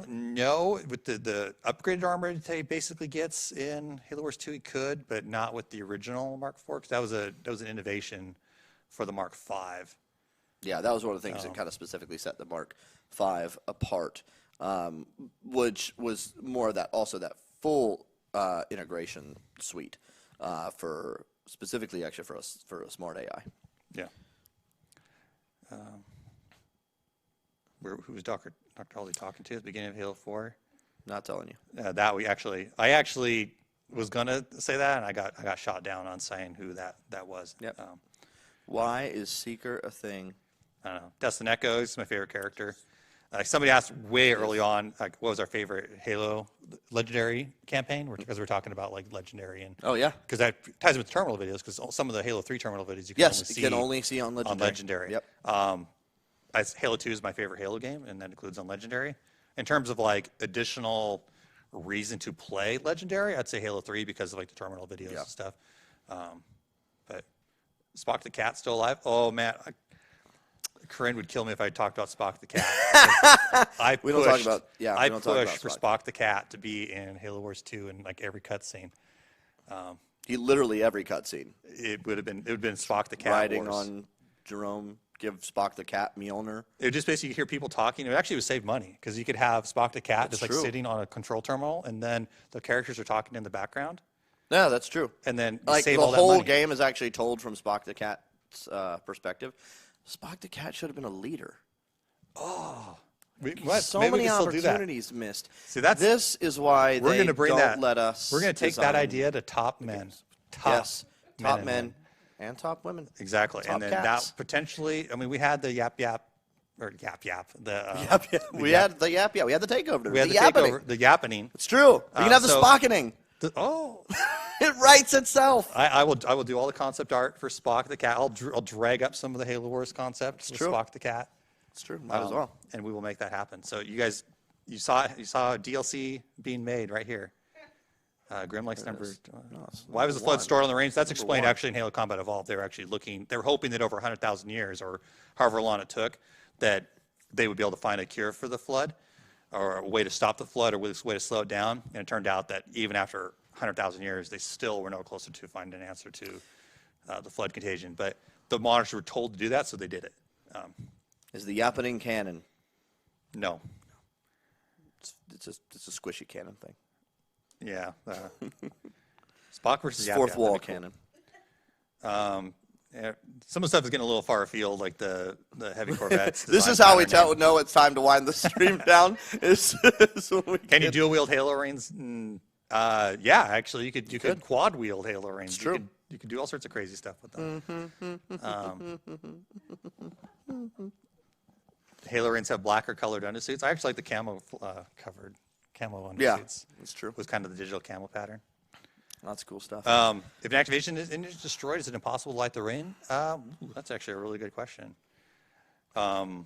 no. With the upgraded armor that he basically gets in Halo Wars 2, he could, but not with the original Mark IV. Because that was an innovation for the Mark V. Yeah, that was one of the things that kind of specifically set the Mark V apart, which was more of that full integration suite for specifically actually for a smart AI. Yeah. who was Dr. Halsey talking to at the beginning of Halo 4? Not telling you. I actually was gonna say that, and I got shot down on saying who that was. Yep. Why is Seeker a thing? I don't know. Dustin Echo is my favorite character. Somebody asked way early on, like, what was our favorite Halo Legendary campaign? Because we're talking about like Legendary, and Oh yeah. because that ties in with terminal videos. Because some of the Halo 3 terminal videos you can Yes, only you see can only see on Legendary. on Legendary. Yep. Halo 2 is my favorite Halo game, and that includes on Legendary. In terms of like additional reason to play Legendary, I'd say Halo 3 because of like the terminal videos and stuff. But Spock the Cat's still alive. Oh man, Corinne would kill me if I talked about Spock the Cat. I pushed, We don't talk about- yeah, we I don't talk about pushed for Spock. Spock the Cat to be in Halo Wars 2 in like every cutscene. Literally every cutscene. It would have been Spock the Cat Riding Wars. on Jerome, give Spock the cat Mjolnir. It would just basically hear people talking. It actually would save money because you could have Spock the Cat just like true. sitting on a control terminal, and then the characters are talking in the background, No, that's true. and then you Like save the all that whole money. game is actually told from Spock the Cat's perspective. Spock the Cat should have been a leader. Maybe So we many can still do that. opportunities missed. See, that's- this is why We're they going to bring don't that. let us. We're going to take that design- idea to top men. Top Yes, top and men women. and top women. Exactly, Top and then cats. that potentially. I mean, we had the yap. Or yap. The We had the yap. Yeah, we had the takeover. we had the the yappening. takeover, the yappening. It's true. We can have the so- Spockening. Oh, It writes itself. I will do all the concept art for Spock the Cat. I'll drag up some of the Halo Wars concepts with true. Spock the Cat. It's true. Might as well. And we will make that happen. So you guys, you saw DLC being made right here. Grim likes number. Why was the flood one. stored on the range? That's explained one. actually in Halo Combat Evolved. They were actually they were hoping that over 100,000 years or however long it took, that they would be able to find a cure for the flood, or a way to stop the flood, or a way to slow it down. And it turned out that even after 100,000 years, they still were no closer to finding an answer to the flood contagion. But the monitors were told to do that, so they did it. Is the yappening canon? No. It's a squishy canon thing. Yeah. Spock versus Yap Fourth Yap, wall that'd be cool. canon. Yeah, some of the stuff is getting a little far afield, like the heavy Corvettes. This design is how we pattern. know it's time to wind the stream down. Is when we Can you get- dual wield Halo Reigns? Yeah, actually, you could quad wield Halo Reigns. true. You could do all sorts of crazy stuff with them. Halo Reigns have blacker colored undersuits. I actually like the camo covered camo undersuits. Yeah, that's true. With kind of the digital camo pattern. That's cool stuff. If an activation is destroyed, is it impossible to light the ring? That's actually a really good question. I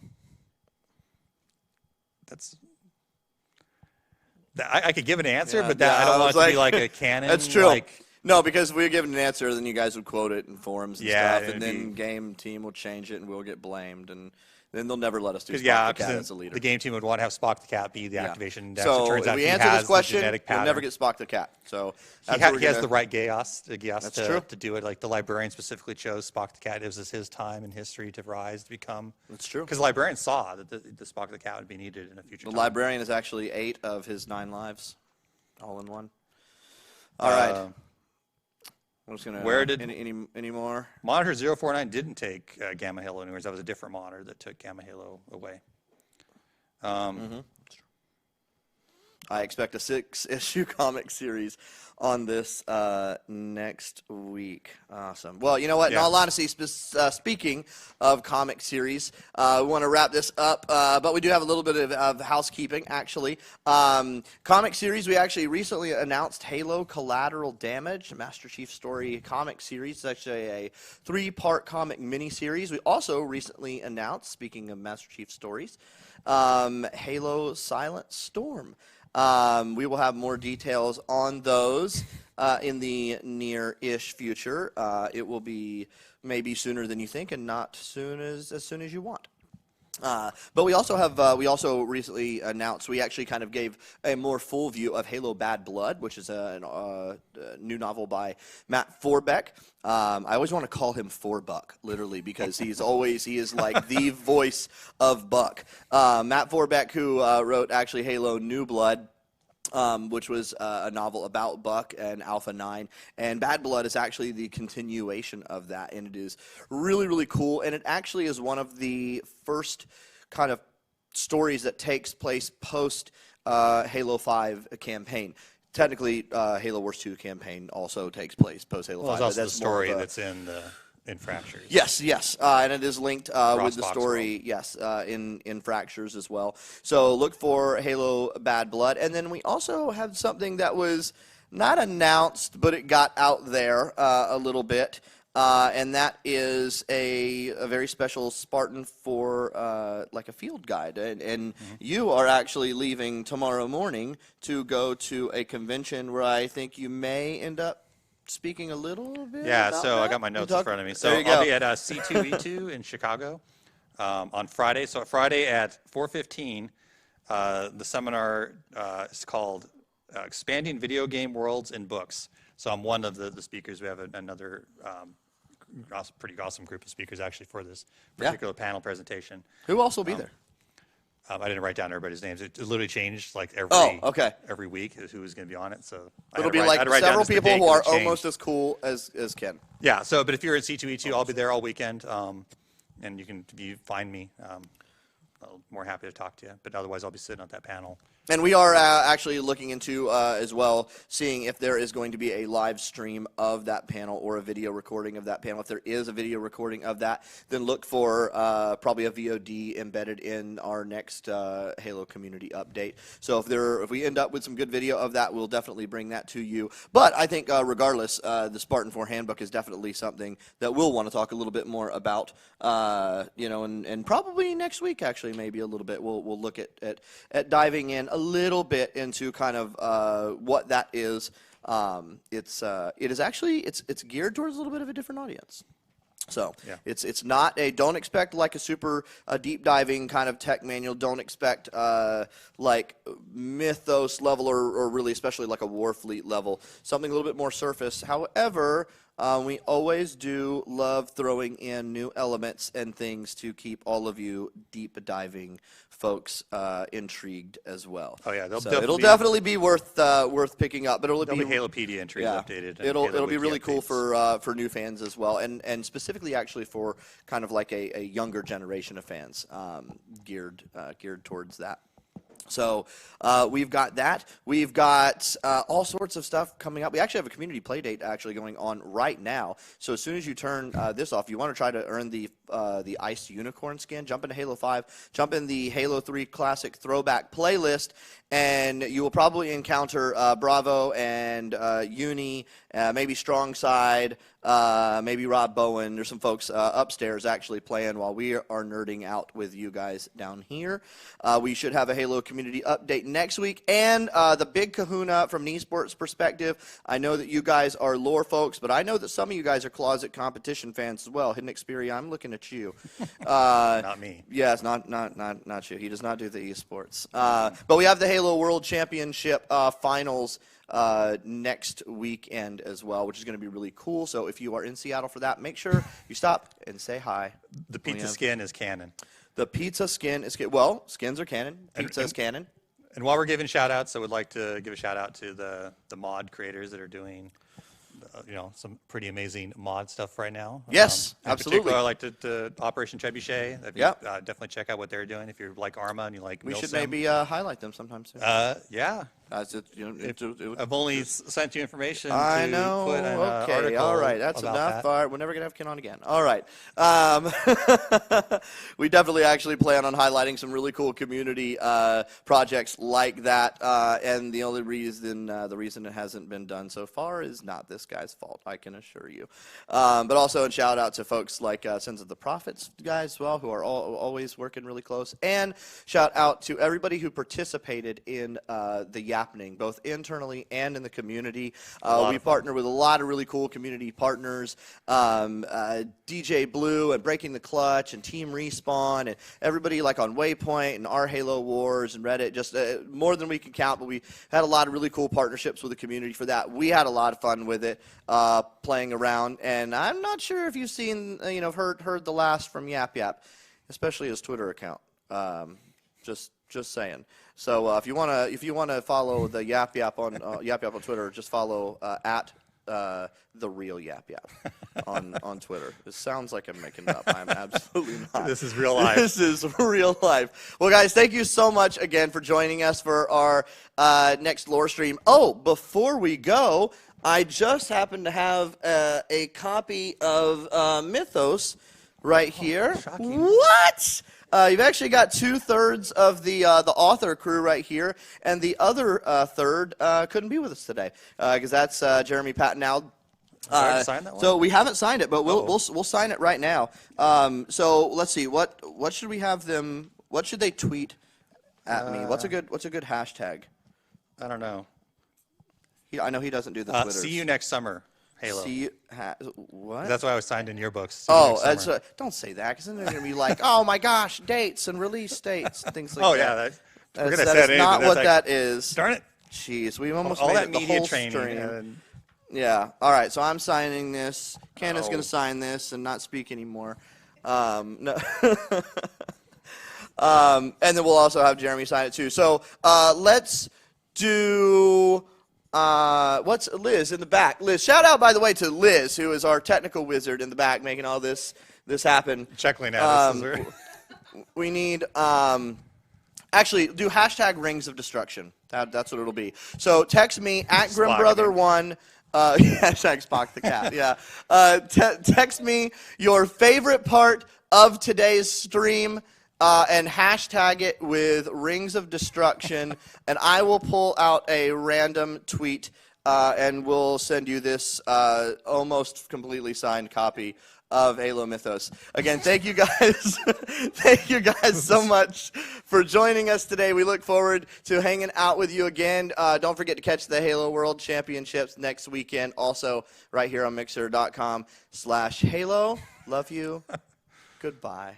could give an answer, Yeah, but yeah, I don't I want was it to be like- like a canon. That's true. Like, No, because we were given an answer, then you guys would quote it in forums and Yeah, stuff, and it'd then be- game team will change it, and we'll get blamed, and then they'll never let us do Spock yeah, the Cat because as a leader. the game team would want to have Spock the Cat be the Yeah. activation. As So it turns if out we he answer has this question, the genetic we'll pattern. never get Spock the Cat. So He, that's what he has we're the gonna- right Geass That's true. to do it. Like the librarian specifically chose Spock the Cat. It was his time in history to rise to become. That's true. Because the librarian saw that the Spock the Cat would be needed in a future The time. librarian is actually 8 of his 9 lives, all in one. All right. I'm just gonna. where did- any more? Monitor 049 didn't take Gamma Halo anyways. That was a different monitor that took Gamma Halo away. I expect a 6-issue comic series on this next week. Awesome. Well, you know what? In Yeah. all honesty, speaking of comic series, we want to wrap this up, but we do have a little bit of housekeeping, actually. Comic series, we actually recently announced Halo Collateral Damage, Master Chief Story comic series. It's actually a 3-part comic miniseries. We also recently announced, speaking of Master Chief Stories, Halo Silent Storm. We will have more details on those in the near-ish future. It will be maybe sooner than you think, and not as soon as you want. But we also have we also recently announced, we actually kind of gave a more full view of Halo Bad Blood, which is a new novel by Matt Forbeck. I always want to call him Forbuck, literally, because he is like the voice of Buck. Matt Forbeck, who wrote actually Halo New Blood, which was a novel about Buck and Alpha 9. And Bad Blood is actually the continuation of that, and it is really, really cool. And it actually is one of the first kind of stories that takes place post Halo 5 campaign. Technically, Halo Wars 2 campaign also takes place post Halo 5. There's but also the that's more of story a- that's in Fractures. Yes, and it is linked with the Crossbox story. Yes, in Fractures as well. So look for Halo Bad Blood, and then we also have something that was not announced, but it got out there a little bit, and that is a very special Spartan for like a field guide, and you are actually leaving tomorrow morning to go to a convention where I think you may end up speaking a little bit. Yeah, about so I that? got my You notes talk- in front of me. There So you I'll go. be at C2E2 in Chicago on Friday. So Friday at 4:15, the seminar is called Expanding Video Game Worlds and Books. So I'm one of the speakers. We have another pretty awesome group of speakers actually for this particular panel presentation. Who else will be there? I didn't write down everybody's names. It literally changed like okay. every week who was going to be on it. So I It'll had to be write- I like had to write down several just the people date who 'cause are it changed. almost as cool as Ken. Yeah. So, but if you're in C2E2, I'll be there all weekend, and you can if you find me. I'm more happy to talk to you. But otherwise, I'll be sitting at that panel. And we are actually looking into as well, seeing if there is going to be a live stream of that panel or a video recording of that panel. If there is a video recording of that, then look for probably a VOD embedded in our next Halo community update. So if we end up with some good video of that, we'll definitely bring that to you. But I think regardless, the Spartan 4 Handbook is definitely something that we'll want to talk a little bit more about, and probably next week actually maybe a little bit. We'll look at diving in a little bit into kind of what that is. It is actually it's geared towards a little bit of a different audience. So Yeah. it's not don't expect like a super deep diving kind of tech manual. Don't expect like mythos level or really especially like a Warfleet level. Something a little bit more surface. However, we always do love throwing in new elements and things to keep all of you deep diving folks intrigued as well. Oh, yeah, it'll definitely be worth picking up. But it'll There'll be be Halopedia entries updated. and It'll Halo be Wiki really cool updates. for new fans as well, and specifically actually for kind of like a younger generation of fans geared towards that. So we've got that. We've got all sorts of stuff coming up. We actually have a community play date actually going on right now. So as soon as you turn this off, you want to try to earn the Iced Unicorn skin, jump into Halo 5, jump in the Halo 3 Classic Throwback playlist, and you will probably encounter Bravo and Uni, maybe Strong Side, maybe Rob Bowen. There's some folks upstairs actually playing while we are nerding out with you guys down here. We should have a Halo community update next week, and the big kahuna from an esports perspective. I know that you guys are lore folks, but I know that some of you guys are closet competition fans as well. Hidden Xperia, I'm looking at you. Not me. Yes, not you. He does not do the esports. But we have the Halo World Championship finals next weekend as well, which is going to be really cool. So if you are in Seattle for that, make sure you stop and say hi. The pizza skin is canon. The pizza skin is well, skins are canon. Pizza is canon. And while we're giving shout outs, I would like to give a shout out to the mod creators that are doing some pretty amazing mod stuff right now. Yes, in absolutely. particular, I like to Operation Trebuchet. Yep. Definitely check out what they're doing if you like Arma and you like We should Milsim. maybe highlight them sometime soon. Yeah. I've only sent you information I to know. put an Okay, article all right. That's about enough. that. All right, we're never going to have Ken on again. All right. We definitely actually plan on highlighting some really cool community projects like that. And the only reason it hasn't been done so far is not this guy's fault, I can assure you. But also a shout out to folks like Sons of the Prophets guys as well, who are always working really close. And shout out to everybody who participated in the Yappening, both internally and in the community. We partner with a lot of really cool community partners, DJ Blue and Breaking the Clutch and Team Respawn and everybody like on Waypoint and Our Halo Wars and Reddit, just more than we can count, but we had a lot of really cool partnerships with the community for that. We had a lot of fun with it, playing around, and I'm not sure if you've seen, heard the last from Yap Yap, especially his Twitter account. Just saying. So if you wanna follow the Yap Yap on Twitter, just follow at the real Yap Yap on Twitter. It sounds like I'm making it up. I'm absolutely not. This is real life. This is real life. Well, guys, thank you so much again for joining us for our next lore stream. Oh, before we go, I just happen to have a copy of Mythos right here. Shocking. What? You've actually got 2/3 of the author crew right here, and the other third couldn't be with us today because that's Jeremy Patnow. Do I have to sign that one? So we haven't signed it, but we'll sign it right now. So let's see, what should we have them? What should they tweet at me? What's a good hashtag? I don't know. I know he doesn't do the Twitters. See you next summer, Halo. What? That's why I was signed in your books. See you next summer. Don't say that, because then they're going to be like, oh my gosh, dates and release dates and things like Oh, that. yeah. That is not what that is. Darn it. Jeez, we almost All made that it the media whole training. stream. And Yeah. All right. So I'm signing this. Candace's Oh. going to sign this and not speak anymore. No. And then we'll also have Jeremy sign it too. So let's do. What's Liz in the back? Liz, shout out by the way to Liz, who is our technical wizard in the back, making all this happen. Chuckling now. We need actually do hashtag Rings of Destruction. That's what it'll be. So text me at GrimBrother1. Hashtag Spock the cat. Yeah. Text me your favorite part of today's stream. And hashtag it with Rings of Destruction, and I will pull out a random tweet, and we'll send you this almost completely signed copy of Halo Mythos. Again, thank you guys. Thank you guys so much for joining us today. We look forward to hanging out with you again. Don't forget to catch the Halo World Championships next weekend, also right here on Mixer.com/Halo. Love you. Goodbye.